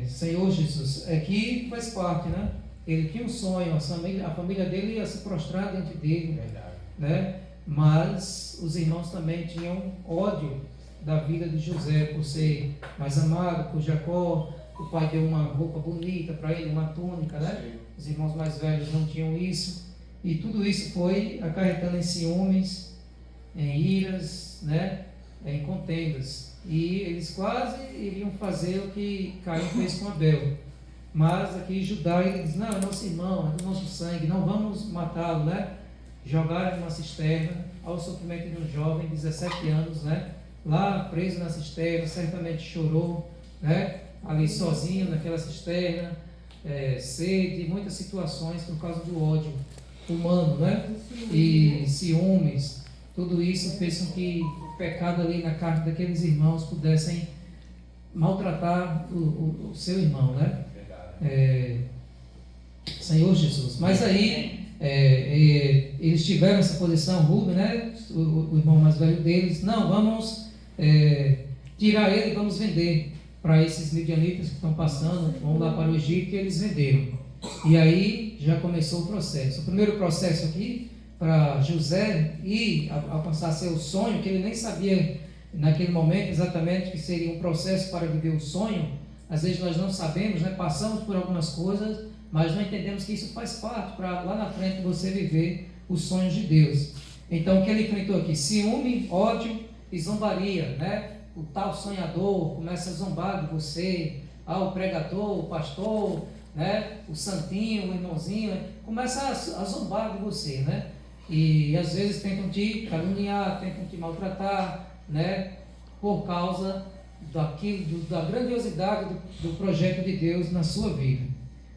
Senhor Jesus, aqui faz parte, né? Ele tinha um sonho, a família dele ia se prostrar diante dele, né? Mas os irmãos também tinham ódio da vida de José por ser mais amado por Jacó. O pai deu uma roupa bonita para ele, uma túnica, né? Sim. Os irmãos mais velhos não tinham isso, e tudo isso foi acarretando em ciúmes, em iras, né? Em contendas, e eles quase iriam fazer o que Caim fez com Abel. Mas aqui Judá, ele diz: não, é nosso irmão, é do nosso sangue, não vamos matá-lo, né? Jogaram numa cisterna, ao sofrimento de um jovem de 17 anos, né? Lá preso na cisterna, certamente chorou, né? Ali sozinho naquela cisterna, sede, muitas situações por causa do ódio humano, né? E ciúmes. Tudo isso fez com que o pecado ali na carne daqueles irmãos pudessem maltratar o seu irmão, né? Senhor Jesus. Mas aí eles tiveram essa posição, Rubem, né? O irmão mais velho deles: não, vamos tirar ele e vamos vender para esses midianitas que estão passando, vão lá para o Egito, e eles venderam. E aí já começou o processo. O primeiro processo aqui, para José ir alcançar seu sonho, que ele nem sabia naquele momento exatamente que seria um processo para viver o sonho, às vezes nós não sabemos, né? Passamos por algumas coisas, mas não entendemos que isso faz parte para lá na frente você viver os sonhos de Deus. Então, o que ele enfrentou aqui? Ciúme, ódio e zombaria, né? O tal sonhador começa a zombar de você, o pregador, o pastor, né? O santinho, o irmãozinho, começa a zombar de você, né? E às vezes tentam te caluniar, tentam te maltratar, né? Por causa da grandiosidade do projeto de Deus na sua vida.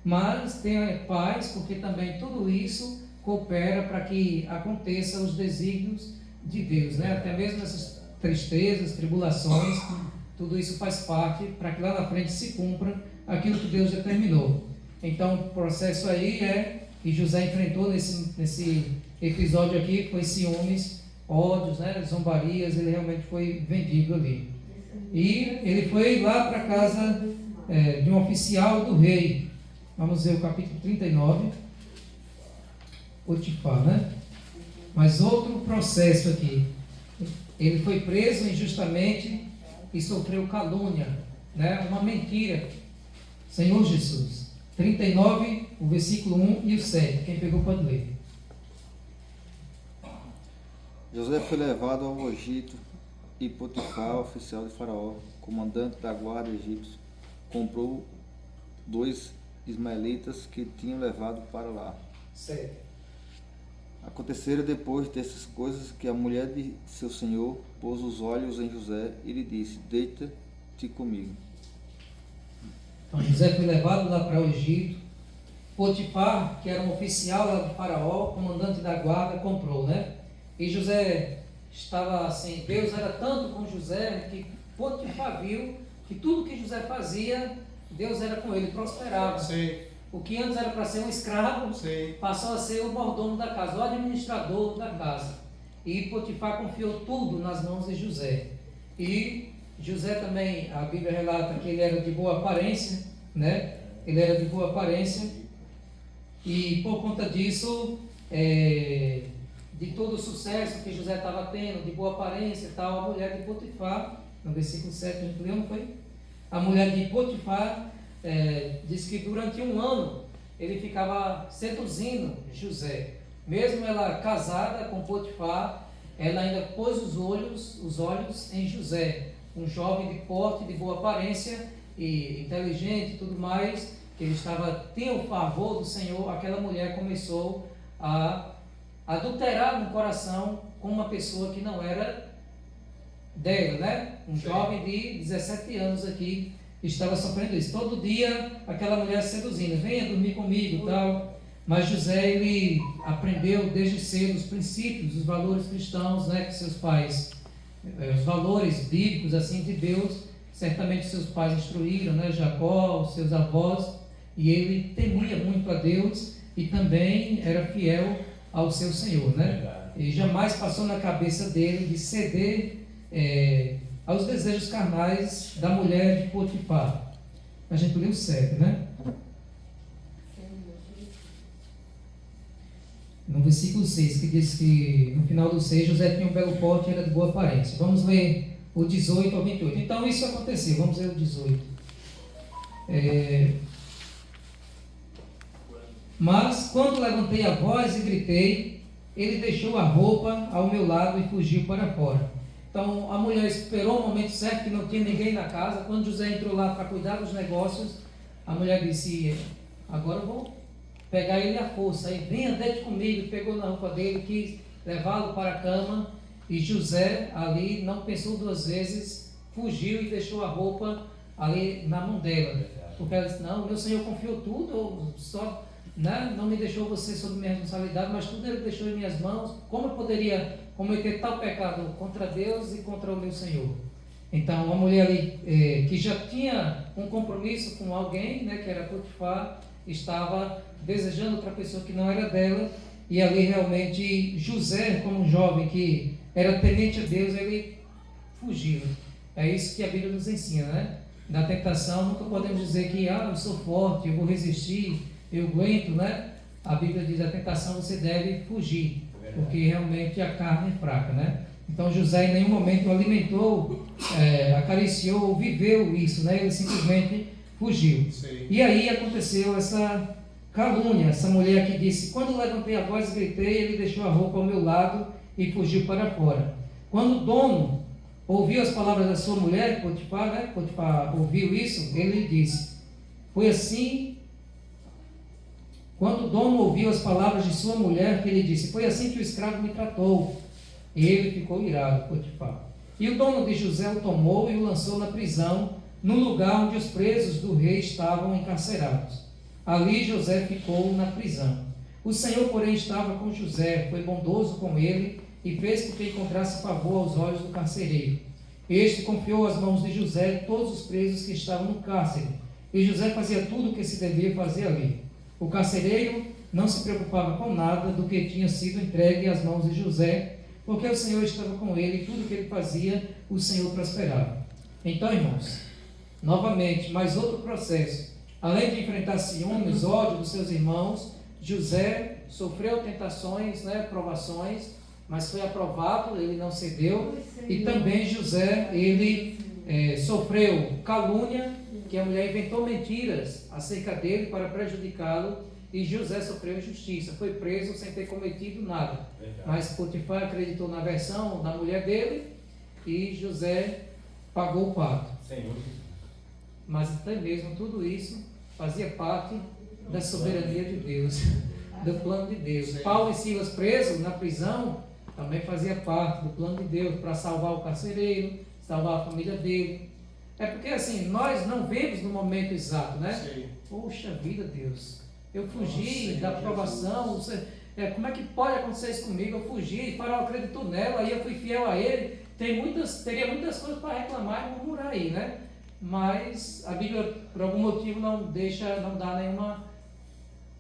Mas tenha paz, porque também tudo isso coopera para que aconteça os desígnios de Deus, né? Até mesmo essas tristezas, tribulações, tudo isso faz parte para que lá na frente se cumpra aquilo que Deus determinou. Então, o processo aí que José enfrentou nesse episódio aqui foi ciúmes, ódios, né? Zombarias, ele realmente foi vendido ali. E ele foi lá para a casa de um oficial do rei. Vamos ver o capítulo 39. Potifar, né? Mas outro processo aqui. Ele foi preso injustamente e sofreu calúnia, né? Uma mentira. Senhor Jesus. 39, o versículo 1 e o 7. Quem pegou pode ler. José foi levado ao Egito e Potifar, oficial de Faraó, comandante da guarda egípcia, comprou 2 ismaelitas que tinham levado para lá. 7. Aconteceram depois dessas coisas que a mulher de seu senhor pôs os olhos em José e lhe disse: deita-te comigo. Então José foi levado lá para o Egito. Potifar, que era um oficial lá de Faraó, comandante da guarda, comprou, né? E José estava assim, Deus era tanto com José que Potifar viu que tudo que José fazia, Deus era com ele, prosperava. Sim. O que antes era para ser um escravo, Sim. passou a ser o mordomo da casa, o administrador da casa. E Potifar confiou tudo nas mãos de José. E José também, a Bíblia relata que ele era de boa aparência, né? Ele era de boa aparência. E por conta disso, de todo o sucesso que José estava tendo, de boa aparência e tal, a mulher de Potifar, no versículo 7 a gente leu, não foi? A mulher de Potifar diz que durante um ano ele ficava seduzindo José. Mesmo ela casada com Potifar, ela ainda pôs os olhos em José, um jovem de porte, de boa aparência e inteligente e tudo mais, que ele tinha o favor do Senhor. Aquela mulher começou a adulterar no coração com uma pessoa que não era dela, né? Um jovem de 17 anos aqui estava sofrendo isso. Todo dia aquela mulher seduzindo: venha dormir comigo e tal. Mas José, ele aprendeu desde cedo os princípios, os valores cristãos, né? Que seus pais, os valores bíblicos assim de Deus, certamente seus pais instruíram, né? Jacó, seus avós, e ele temia muito a Deus e também era fiel ao seu Senhor, né? E jamais passou na cabeça dele de ceder aos desejos carnais da mulher de Potifar. A gente leu certo, né? No versículo 6, que diz que no final do 6, José tinha um belo porte e era de boa aparência. Vamos ler o 18 ao 28. Então isso aconteceu. Vamos ler o 18. Mas quando levantei a voz e gritei, ele deixou a roupa ao meu lado e fugiu para fora. Então a mulher esperou o momento certo, que não tinha ninguém na casa. Quando José entrou lá para cuidar dos negócios, a mulher disse: agora eu vou pegar ele à força. Aí, venha, deite comigo. Pegou na roupa dele, quis levá-lo para a cama. E José ali não pensou 2 vezes, fugiu e deixou a roupa ali na mão dela. Porque ela disse: não, meu Senhor confiou tudo, só, né, não me deixou você sob minha responsabilidade, mas tudo ele deixou em minhas mãos. Como eu poderia cometer tal pecado contra Deus e contra o meu Senhor? Então, uma mulher ali que já tinha um compromisso com alguém, né, que era Potifar, estava desejando outra pessoa que não era dela. E ali realmente José, como um jovem que era temente a Deus, ele fugiu. É isso que a Bíblia nos ensina, né? Na tentação nunca podemos dizer que eu sou forte, eu vou resistir, eu aguento, né? A Bíblia diz: a tentação você deve fugir, porque realmente a carne é fraca, né? Então José em nenhum momento alimentou, acariciou, viveu isso, né? Ele simplesmente fugiu. Sim. E aí aconteceu essa calúnia, essa mulher que disse: quando levantei a voz e gritei, ele deixou a roupa ao meu lado e fugiu para fora. Quando o dono ouviu as palavras da sua mulher, Potifar ouviu isso, ele disse: foi assim. Quando o dono ouviu as palavras de sua mulher, que ele disse: foi assim que o escravo me tratou. E ele ficou irado, Potifar. E o dono de José o tomou e o lançou na prisão, no lugar onde os presos do rei estavam encarcerados. Ali José ficou na prisão. O Senhor, porém, estava com José, foi bondoso com ele e fez com que encontrasse favor aos olhos do carcereiro. Este confiou às mãos de José todos os presos que estavam no cárcere, e José fazia tudo o que se devia fazer ali. O carcereiro não se preocupava com nada do que tinha sido entregue às mãos de José, porque o Senhor estava com ele e tudo o que ele fazia, o Senhor prosperava. Então, irmãos, novamente, mais outro processo. Além de enfrentar ciúmes, ódio dos seus irmãos, José sofreu tentações, provações, mas foi aprovado, ele não cedeu. E também José, ele sofreu calúnia, que a mulher inventou mentiras acerca dele para prejudicá-lo, e José sofreu injustiça, foi preso sem ter cometido nada. Verdade. Mas Potifar acreditou na versão da mulher dele e José pagou o pato. Senhor. Mas até mesmo tudo isso fazia parte da soberania de Deus, do plano de Deus. Senhor. Paulo e Silas presos na prisão também fazia parte do plano de Deus para salvar o carcereiro, salvar a família dele. É porque assim, nós não vemos no momento exato, né? Sim. Poxa vida, Deus, eu fugi da aprovação, como é que pode acontecer isso comigo? Eu fugi, Faraó acreditou nela, aí eu fui fiel a ele. Teria muitas coisas para reclamar e murmurar aí, né? Mas a Bíblia, por algum motivo, não dá nenhuma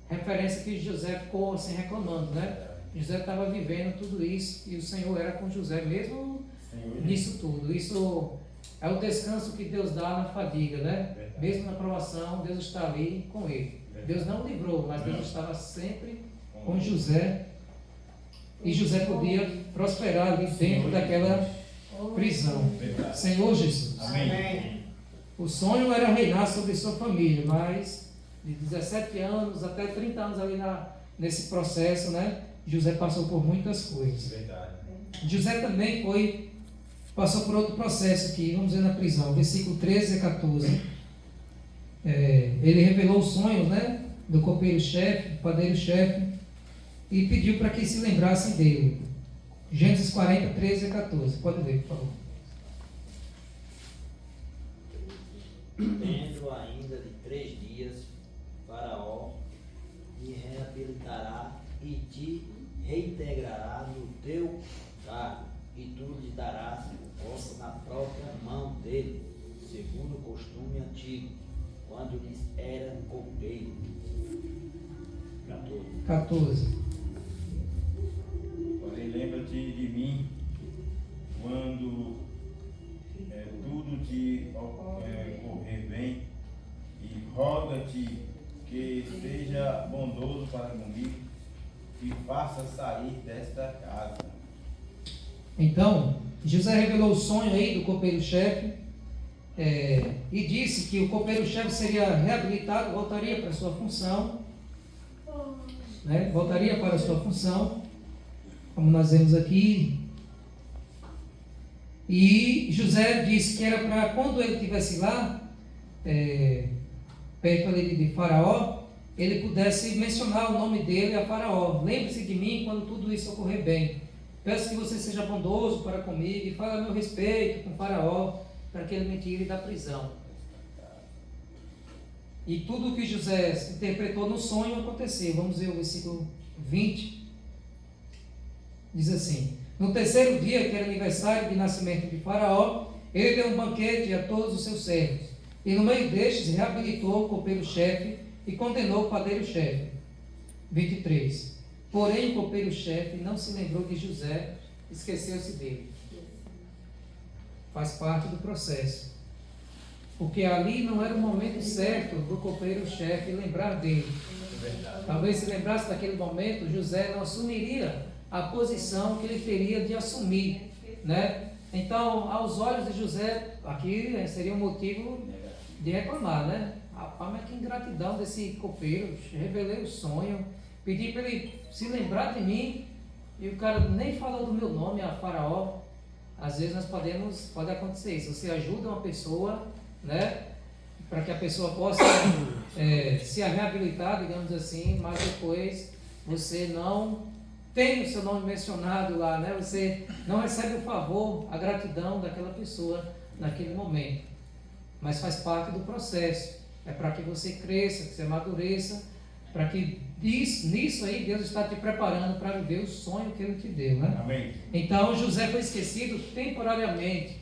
referência que José ficou assim reclamando, né? José estava vivendo tudo isso e o Senhor era com José mesmo nisso tudo. Isso é o descanso que Deus dá na fadiga, né? Verdade. Mesmo na provação, Deus está ali com ele. Verdade. Deus não o livrou, mas Deus estava sempre com José. E José podia prosperar ali dentro daquela prisão. Verdade. Senhor Jesus. Amém. O sonho era reinar sobre sua família, mas de 17 anos até 30 anos ali nesse processo, né? José passou por muitas coisas. Verdade. José também passou por outro processo aqui, vamos ver na prisão, versículo 13 a 14. Ele revelou os sonhos, né, do copeiro-chefe, do padeiro-chefe, e pediu para que se lembrassem dele. Gênesis 40, 13 a 14. Pode ler, por favor. Dentro ainda de 3 dias, Faraó te reabilitará e te reintegrará no teu cargo, e tu lhe darás o posto na própria mão dele, segundo o costume antigo, quando lhes era copeiro. 14. Porém, lembra-te de mim quando tudo te correr bem, e roga-te que seja bondoso para comigo e faça sair desta casa. Então, José revelou o sonho aí do copeiro-chefe e disse que o copeiro-chefe seria reabilitado, voltaria para a sua função, né? Voltaria para a sua função, como nós vemos aqui. E José disse que era para quando ele estivesse lá, perto ali de Faraó, ele pudesse mencionar o nome dele a Faraó. Lembre-se de mim quando tudo isso ocorrer bem. Peço que você seja bondoso para comigo e fale a meu respeito com Faraó, para que ele me tire da prisão. E tudo o que José interpretou no sonho aconteceu. Vamos ver o versículo 20. Diz assim: no terceiro dia, que era aniversário de nascimento de Faraó, ele deu um banquete a todos os seus servos. E no meio destes reabilitou o copeiro-chefe e condenou o padeiro-chefe. 23. Porém, o copeiro-chefe não se lembrou de José, esqueceu-se dele. Faz parte do processo. Porque ali não era o momento certo do copeiro-chefe lembrar dele. Talvez se lembrasse daquele momento, José não assumiria a posição que ele teria de assumir, né? Então, aos olhos de José, aqui seria um motivo de reclamar, né? rapaz, mas que ingratidão desse copeiro. Revelei o sonho, pedi para ele se lembrar de mim, e o cara nem falou do meu nome, a Faraó. Às vezes pode acontecer isso. Você ajuda uma pessoa, né, para que a pessoa possa se reabilitar, digamos assim, mas depois você não tem o seu nome mencionado lá, né? Você não recebe o favor, a gratidão daquela pessoa naquele momento. Mas faz parte do processo. É para que você cresça, que você amadureça, para que nisso aí Deus está te preparando para viver o sonho que Ele te deu, né? Amém. Então José foi esquecido temporariamente.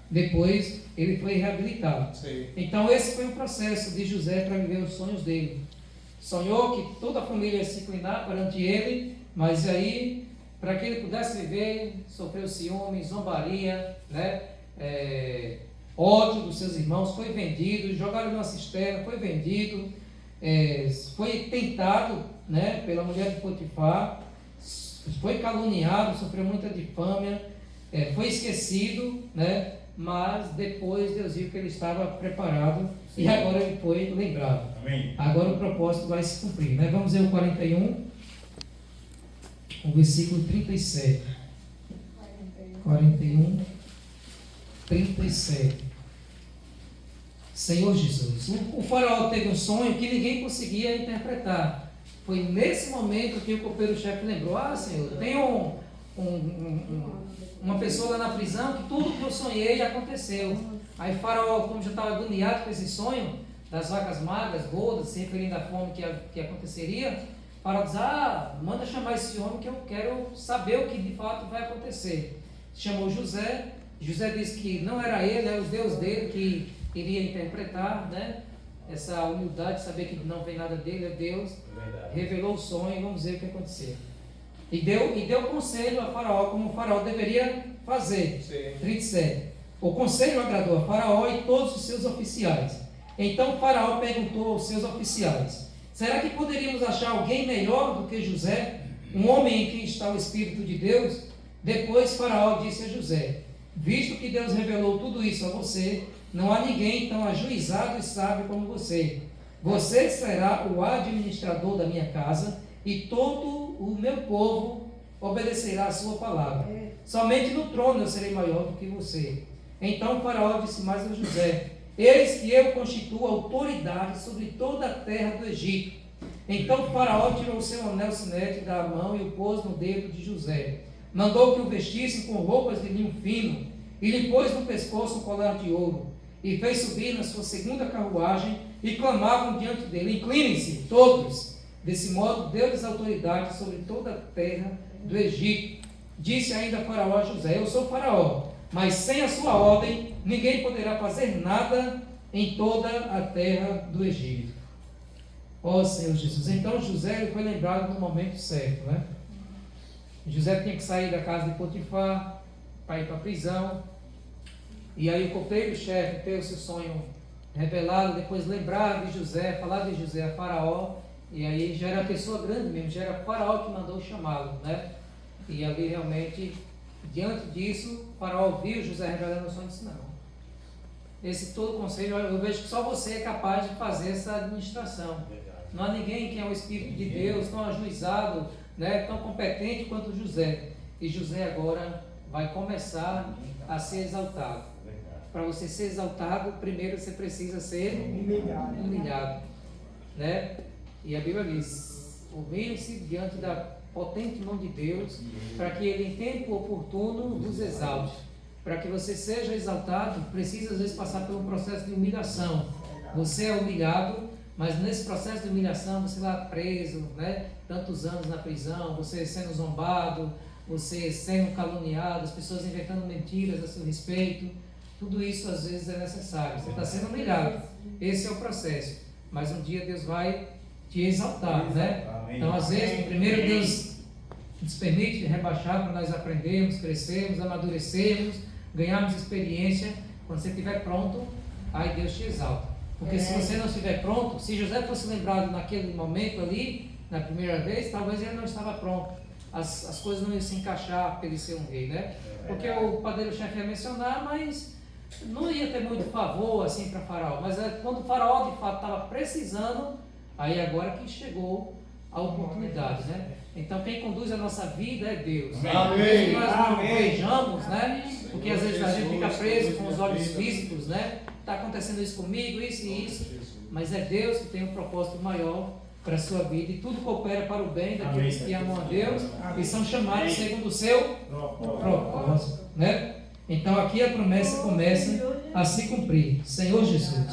Depois ele foi reabilitado. Sim. Então esse foi o processo de José para viver os sonhos dele. Sonhou que toda a família ia se inclinar perante ele, mas aí, para que ele pudesse viver, sofreu ciúme, zombaria, né? Ódio dos seus irmãos, foi vendido, jogaram numa cisterna, foi vendido, foi tentado, né, pela mulher de Potifar, foi caluniado, sofreu muita difâmia, foi esquecido, né? Mas depois Deus viu que ele estava preparado. Sim. E agora ele foi lembrado. Amém. Agora o propósito vai se cumprir, né? Vamos ver o 41, o versículo 37. 41, 37. Senhor Jesus, o faraó teve um sonho que ninguém conseguia interpretar. Foi nesse momento que o copeiro-chefe lembrou: Senhor, tem uma pessoa lá na prisão que tudo que eu sonhei aconteceu. Aí Faraó, como já estava agoniado com esse sonho das vacas magras, gordas, se referindo à fome que aconteceria, Faraó diz: manda chamar esse homem que eu quero saber o que de fato vai acontecer. Chamou José. José disse que não era ele, era o Deus dele que iria interpretar, né? Essa humildade de saber que não vem nada dele, é Deus. Revelou o sonho e vamos ver o que aconteceu. E deu conselho a Faraó, como o Faraó deveria fazer. Sim. 37. O conselho agradou a Faraó e todos os seus oficiais. Então Faraó perguntou aos seus oficiais: será que poderíamos achar alguém melhor do que José, um homem em quem está o Espírito de Deus? Depois Faraó disse a José: visto que Deus revelou tudo isso a você, não há ninguém tão ajuizado e sábio como você. Você será o administrador da minha casa e todo o meu povo obedecerá a sua palavra. Somente no trono eu serei maior do que você. Então o Faraó disse mais a José: eis que eu constituo autoridade sobre toda a terra do Egito. Então o Faraó tirou o seu anel sinete da mão e o pôs no dedo de José. Mandou que o vestissem com roupas de linho fino e lhe pôs no pescoço um colar de ouro. E fez subir na sua segunda carruagem e clamavam diante dele: inclinem-se todos. Desse modo deu-lhes autoridade sobre toda a terra do Egito. Disse ainda Faraó a José: eu sou Faraó, mas sem a sua ordem ninguém poderá fazer nada em toda a terra do Egito. Ó Senhor Jesus. Então José foi lembrado no momento certo, né? José tinha que sair da casa de Potifar para ir para a prisão. E aí o copeiro-chefe teve o seu sonho revelado, depois lembrar de José, falar de José a Faraó, e aí já era pessoa grande mesmo, já era Faraó que mandou chamá-lo, né? E ali realmente, diante disso, Faraó viu José revelando o sonho e disse: não, esse todo conselho, eu vejo que só você é capaz de fazer essa administração. Não há ninguém que é o Espírito de Deus, tão ajuizado, né, tão competente quanto José. E José agora vai começar a ser exaltado. Para você ser exaltado, primeiro você precisa ser humilhado, né? E a Bíblia diz: humilhe-se diante da potente mão de Deus, para que Ele em tempo oportuno vos exalte. Para que você seja exaltado, precisa às vezes passar por um processo de humilhação. Você é humilhado, mas nesse processo de humilhação, você lá preso, né? Tantos anos na prisão, você sendo zombado, você sendo caluniado, as pessoas inventando mentiras a seu respeito. Tudo isso às vezes é necessário. Você está sendo humilhado. Esse é o processo. Mas um dia Deus vai te exaltar, né? Então às vezes, primeiro Deus nos permite rebaixar para nós aprendermos, crescermos, amadurecermos, ganharmos experiência. Quando você estiver pronto, aí Deus te exalta. Porque se você não estiver pronto, se José fosse lembrado naquele momento ali, na primeira vez, talvez ele não estava pronto. As coisas não iam se encaixar para ele ser um rei, né? Porque o padeiro-chefe ia mencionar, mas não ia ter muito favor assim para Faraó, mas quando o Faraó de fato estava precisando, aí agora que chegou a oportunidade, né? Então quem conduz a nossa vida é Deus. Amém. Nós não vejamos, né? Porque às vezes a gente fica preso com os olhos físicos, né? Está acontecendo isso comigo, isso e isso, mas é Deus que tem um propósito maior para a sua vida e tudo coopera para o bem daqueles que amam a Deus e são chamados segundo o seu propósito, né? Então aqui a promessa começa a se cumprir. Senhor Jesus.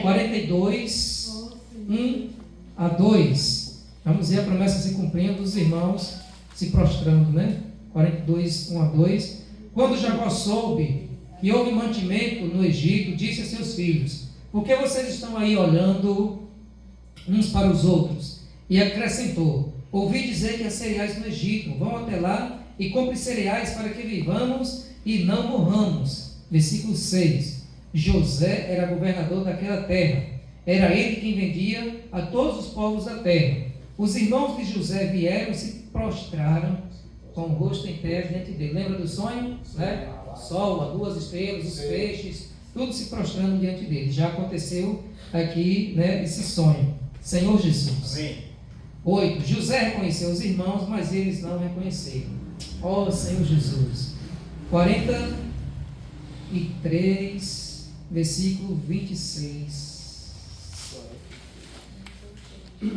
42, 1 a 2. Vamos ver a promessa se cumprindo, os irmãos se prostrando, né? 42, 1 a 2. Quando Jacó soube que houve mantimento no Egito, disse a seus filhos: por que vocês estão aí olhando uns para os outros? E acrescentou: ouvi dizer que há cereais no Egito, vão até lá e comprem cereais para que vivamos e não morramos. Versículo 6. José era governador daquela terra, era ele quem vendia a todos os povos da terra. Os irmãos de José vieram e se prostraram com o rosto em terra diante dele. Lembra do sonho? Né? Sol, as duas estrelas, os peixes, tudo se prostrando diante dele. Já aconteceu aqui, né, esse sonho. Senhor Jesus. Amém. 8. José reconheceu os irmãos, mas eles não reconheceram. Ó Senhor Jesus. 43, versículo 26.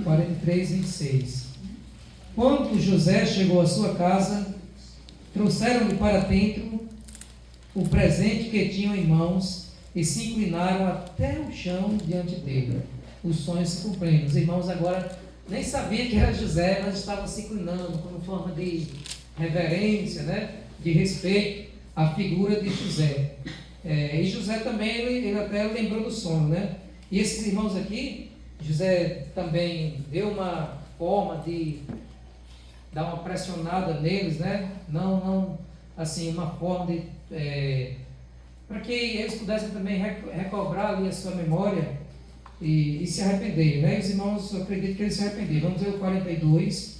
43, 26. Quando José chegou à sua casa, trouxeram-lhe para dentro o presente que tinham em mãos e se inclinaram até o chão diante dele. O sonho se cumprindo. Os irmãos agora nem sabiam que era José, mas estavam se inclinando como forma de reverência, né? De respeito à figura de José. E José também, ele até lembrou do sonho, né? E esses irmãos aqui, José também deu uma forma de dar uma pressionada neles, né? Não assim, uma forma de para que eles pudessem também recobrar ali a sua memória e se arrepender, né? Os irmãos, eu acredito que eles se arrependeram. Vamos ver o 42,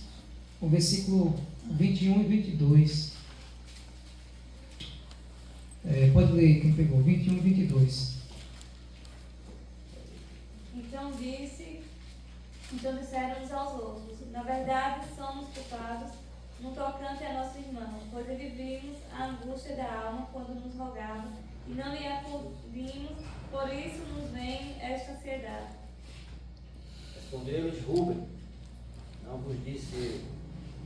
o versículo 21 e 22. Pode ler quem pegou, 21 e 22. Então disseram uns aos outros: na verdade, somos culpados no tocante a nosso irmão, pois ele vimos a angústia da alma quando nos rogava e não lhe acudimos, por isso nos vem esta ansiedade. Respondeu-lhes Rúben: não vos disse eu,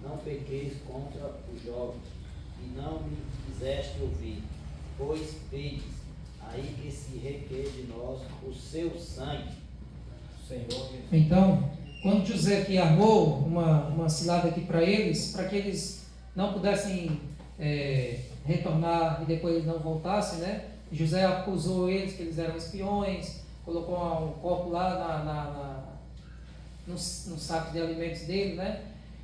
não pequeis contra os jovens, e não me quiseste ouvir, pois vedes aí que se requer de nós o seu sangue. Então, quando José aqui armou uma cilada aqui para que eles não pudessem retornar e depois eles não voltassem, né? José acusou eles que eles eram espiões, colocou um copo lá no saco de alimentos dele, né?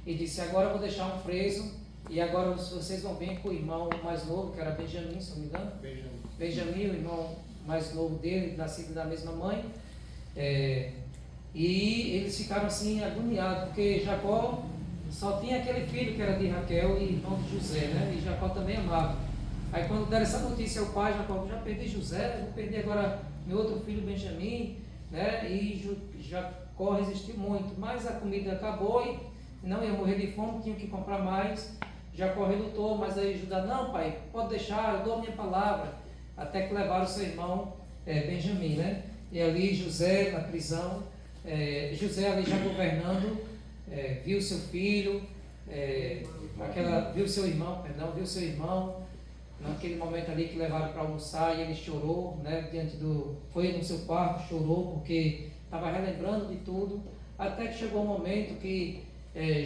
E disse: agora eu vou deixar um preso e agora vocês vão vir com o irmão mais novo, que era Benjamim, se não me engano. Benjamim, o irmão mais novo dele, nascido da mesma mãe. E eles ficaram assim agoniados, porque Jacó só tinha aquele filho que era de Raquel e irmão de José, né? E Jacó também amava. Aí quando deram essa notícia ao pai, Jacó: já perdi José, vou perder agora meu outro filho Benjamim, né? E Jacó resistiu muito, mas a comida acabou e não ia morrer de fome, tinha que comprar mais. Jacó relutou, mas aí Judá: não, pai, pode deixar, eu dou a minha palavra. Até que levaram seu irmão Benjamim, né? E ali José na prisão, José ali já governando, viu seu filho, viu seu irmão, naquele momento ali que levaram para almoçar, e ele chorou, né? Foi no seu quarto, chorou porque estava relembrando de tudo, até que chegou um momento que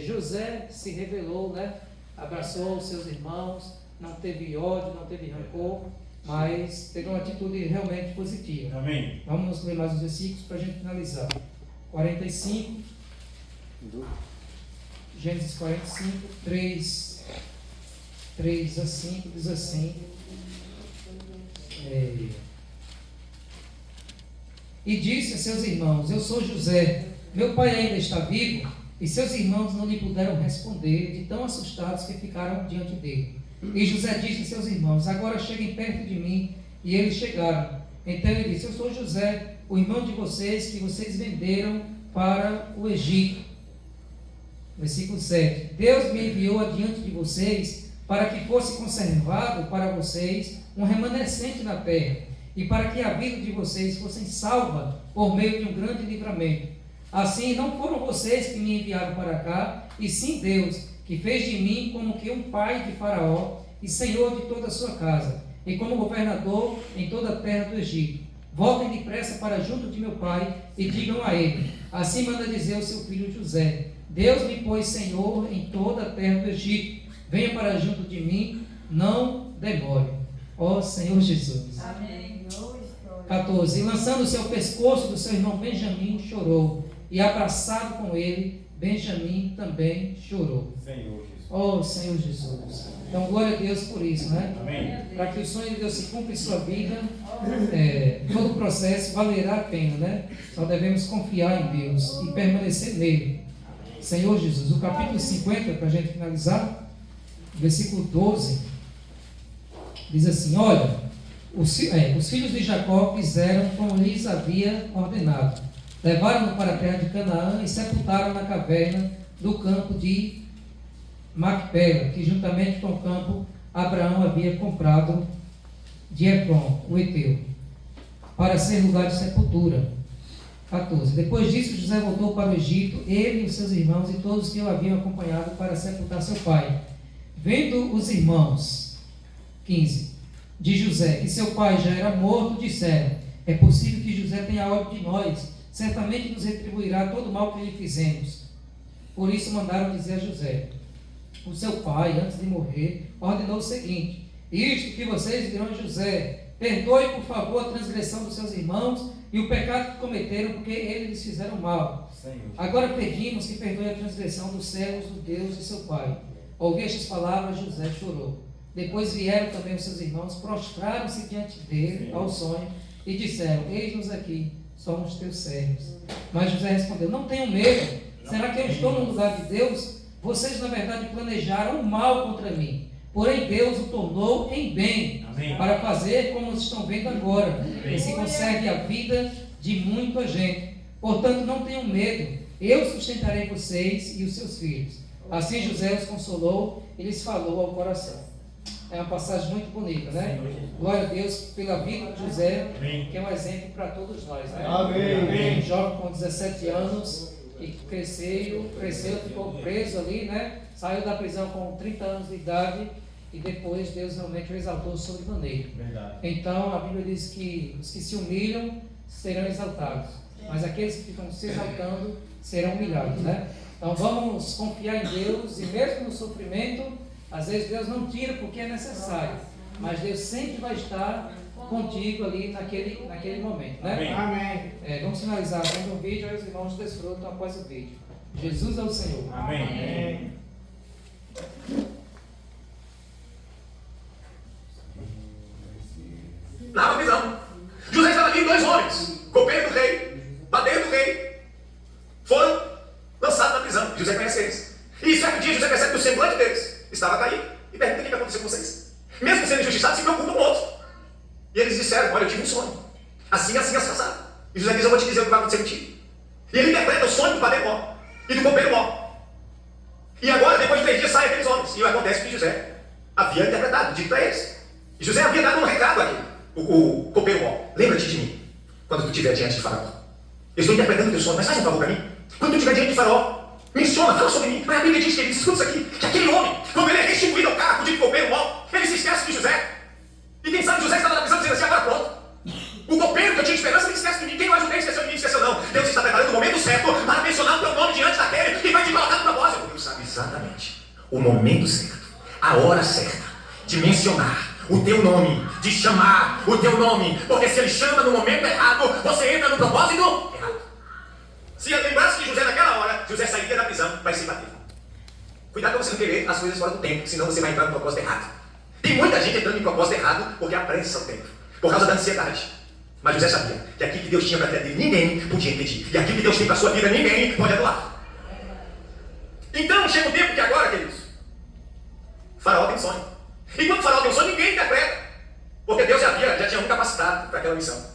José se revelou, né? Abraçou os seus irmãos, não teve ódio, não teve rancor, mas teve uma atitude realmente positiva. Amém. Vamos ler mais os versículos para a gente finalizar. 45, Gênesis 45, 3 a 5, diz assim: e disse a seus irmãos: eu sou José, meu pai ainda está vivo? E seus irmãos não lhe puderam responder, de tão assustados que ficaram diante dele. E José disse a seus irmãos: agora cheguem perto de mim. E eles chegaram. Então ele disse: eu sou José, o irmão de vocês, que vocês venderam para o Egito. Versículo 7. Deus me enviou adiante de vocês para que fosse conservado para vocês um remanescente na terra, e para que a vida de vocês fosse salva por meio de um grande livramento. Assim, não foram vocês que me enviaram para cá, e sim Deus, que fez de mim como que um pai de Faraó e senhor de toda a sua casa, e como governador em toda a terra do Egito. Voltem depressa para junto de meu pai e digam a ele: assim manda dizer o seu filho José: Deus me pôs senhor em toda a terra do Egito. Venha para junto de mim, não demore. Ó Senhor Jesus. Amém. 14. E lançando-se ao pescoço do seu irmão Benjamim, chorou. E abraçado com ele, Benjamim também chorou. Senhor Jesus. Ó Senhor Jesus. Então, glória a Deus por isso, né? Amém. Para que o sonho de Deus se cumpra em sua vida, todo o processo valerá a pena, né? Só devemos confiar em Deus e permanecer nele. Senhor Jesus. O capítulo 50, para a gente finalizar, versículo 12, diz assim: olha, os filhos de Jacó fizeram como lhes havia ordenado. Levaram-no para a terra de Canaã e sepultaram na caverna do campo de Macpela, que juntamente com o campo Abraão havia comprado de Efron, o Eteu, para ser lugar de sepultura. 14. Depois disso, José voltou para o Egito, ele e os seus irmãos e todos que o haviam acompanhado para sepultar seu pai. Vendo os irmãos, 15, de José, que seu pai já era morto, disseram: é possível que José tenha ódio de nós, certamente nos retribuirá todo o mal que lhe fizemos. Por isso mandaram dizer a José: o seu pai, antes de morrer, ordenou o seguinte: isto que vocês dirão a José: perdoe por favor a transgressão dos seus irmãos e o pecado que cometeram, porque eles lhes fizeram mal. Senhor. Agora pedimos que perdoe a transgressão dos servos do Deus de seu pai. Ao ouvir estas palavras, José chorou. Depois vieram também os seus irmãos, prostraram-se diante dele ao sonho e disseram: eis-nos aqui, somos teus servos. Mas José respondeu: não tenham medo. Será que eu estou no lugar de Deus? Vocês na verdade planejaram o mal contra mim, porém Deus o tornou em bem. Amém. Para fazer como estão vendo agora, que se conserve a vida de muita gente. Portanto, não tenham medo, eu sustentarei vocês e os seus filhos. Assim José os consolou e lhes falou ao coração. É uma passagem muito bonita, né? Glória a Deus pela vida de José, que é um exemplo para todos nós, né? Amém. Um jovem com 17 anos que cresceu, ficou preso ali, né? Saiu da prisão com 30 anos de idade e depois Deus realmente o exaltou sobremaneira. Então a Bíblia diz que os que se humilham serão exaltados, mas aqueles que ficam se exaltando serão humilhados, né? Então vamos confiar em Deus, e mesmo no sofrimento, às vezes Deus não tira porque é necessário, mas Deus sempre vai estar contigo ali naquele momento, né? Amém. Vamos finalizar vendo o vídeo, aí os irmãos desfrutam após o vídeo. Jesus é o Senhor. Amém. Na prisão. José estava ali, 2 homens, copeiro do rei, padeiro do rei, foram lançados na prisão. José conhece eles. E certo dia José percebe que o semblante deles estava caído e pergunta: o que aconteceu com vocês? Mesmo sendo injustiçados, se preocupam com outros. E eles disseram: olha, eu tive um sonho, assim, assado. E José diz: eu vou te dizer o que vai acontecer contigo. E ele interpreta o sonho do padeiro mó e do copeiro mó. E agora, depois de 3 dias, saem aqueles homens. E acontece que José havia interpretado, dito para eles. E José havia dado um recado àquele, o copeiro mó: lembra-te de mim quando tu estiver diante de Faraó. Eu estou interpretando o teu sonho, mas faz um favor para mim. Quando tu estiver diante de Faraó, menciona, fala sobre mim. Mas a Bíblia diz que ele diz: escuta isso aqui, que aquele homem, quando ele é restituído ao cargo de copeiro mó, ele se esquece de José. E quem sabe José estava na prisão dizendo assim: agora pronto. O copeiro que eu tinha esperança me esquece de mim. Quem não ajudei esqueceu de mim, esqueceu não. Deus está preparando o momento certo para mencionar o teu nome diante daquele que vai te colocar no propósito. Deus sabe exatamente o momento certo, a hora certa de mencionar o teu nome, de chamar o teu nome, porque se ele chama no momento errado, você entra no propósito errado. Se lembrasse de José naquela hora, José sairia da prisão, vai se bater. Cuidado para você não querer as coisas fora do tempo, senão você vai entrar no propósito errado. Tem muita gente entrando em propósito errado porque apressa o tempo, por causa da ansiedade. Mas José sabia que aquilo que Deus tinha para a vida dele, ninguém podia impedir. E aquilo que Deus tem para a sua vida, ninguém pode anular. Então chega um tempo que agora, queridos, Faraó tem sonho. E quando o Faraó tem um sonho, ninguém interpreta. Porque Deus já tinha um capacete naquela missão.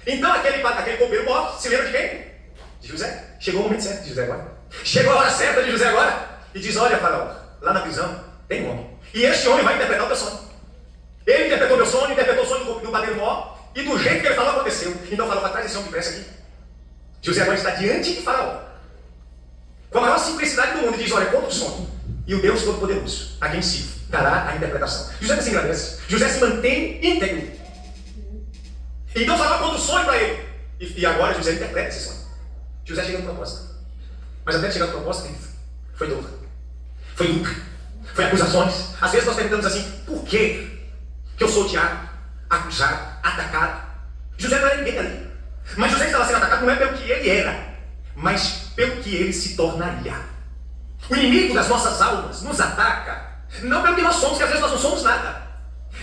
Então aquele copeiro morre, se lembra de quem? De José. Chegou o momento certo de José agora. Chegou a hora certa de José agora. E diz, olha, Faraó, lá na prisão tem um homem. E este homem vai interpretar o teu sonho. Ele interpretou meu sonho, interpretou o sonho do padeiro Mó, e do jeito que ele falou aconteceu. Então Faraó, traz esse homem depressa aqui. José agora está diante de Faraó, com a maior simplicidade do mundo, e diz, olha, conta o sonho. E o Deus Todo-Poderoso, a quem se dará a interpretação. José não se engrandece. José se mantém íntegro. Então Faraó conta o sonho para ele. E agora José interpreta esse sonho. José chega no propósito. Mas até chegar no propósito, foi dor. Foi luta. Foi acusações. Às vezes nós perguntamos assim, por que eu sou odiado, acusado, atacado? José não era ninguém ali. Mas José estava sendo atacado não é pelo que ele era, mas pelo que ele se tornaria. O inimigo das nossas almas nos ataca, não pelo que nós somos, que às vezes nós não somos nada.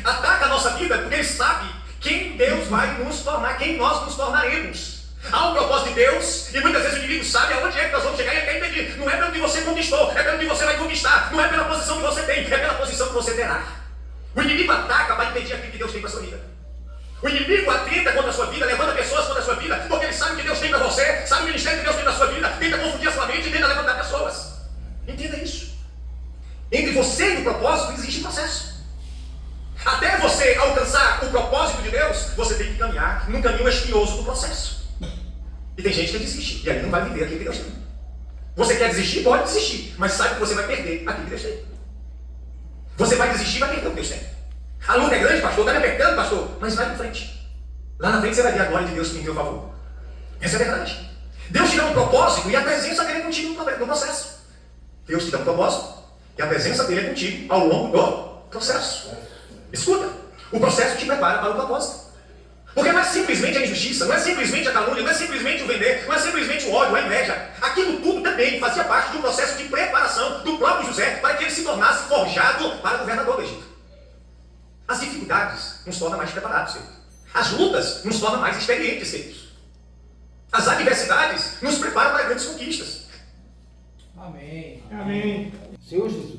Ataca a nossa vida porque ele sabe quem Deus vai nos tornar, quem nós nos tornaremos. Há um propósito de Deus, e muitas vezes o inimigo sabe aonde é que nós vamos chegar e ele quer impedir. Não é pelo que você conquistou, é pelo que você vai conquistar. Não é pela posição que você tem, é pela posição que você terá. O inimigo ataca para impedir aquilo que Deus tem para a sua vida. O inimigo atenta contra a sua vida, levanta pessoas contra a sua vida, porque ele sabe o que Deus tem para você, sabe o ministério que Deus tem para a sua vida, tenta confundir a sua mente e tenta levantar pessoas. Entenda isso. Entre você e o propósito existe um processo. Até você alcançar o propósito de Deus, você tem que caminhar num caminho espinhoso do processo. E tem gente que desiste, e aí não vai viver aquilo que Deus tem. Você quer desistir? Pode desistir, mas sabe que você vai perder aquilo que Deus tem. Você vai desistir e vai perder o que Deus tem. A luta é grande, pastor, está me apertando, pastor, mas vai para frente. Lá na frente você vai ver a glória de Deus em teu favor. Essa é a verdade. Deus te dá um propósito e a presença dele é contigo no processo. Deus te dá um propósito e a presença dele é contigo ao longo do processo. Escuta, o processo te prepara para o propósito. Porque não é simplesmente a injustiça, não é simplesmente a calúnia, não é simplesmente o vender, não é simplesmente o ódio, a inveja. Aquilo tudo também fazia parte de um processo de preparação do próprio José para que ele se tornasse forjado para governador do Egito. As dificuldades nos tornam mais preparados, querido. As lutas nos tornam mais experientes, queridos. As adversidades nos preparam para grandes conquistas. Amém. Senhor Jesus,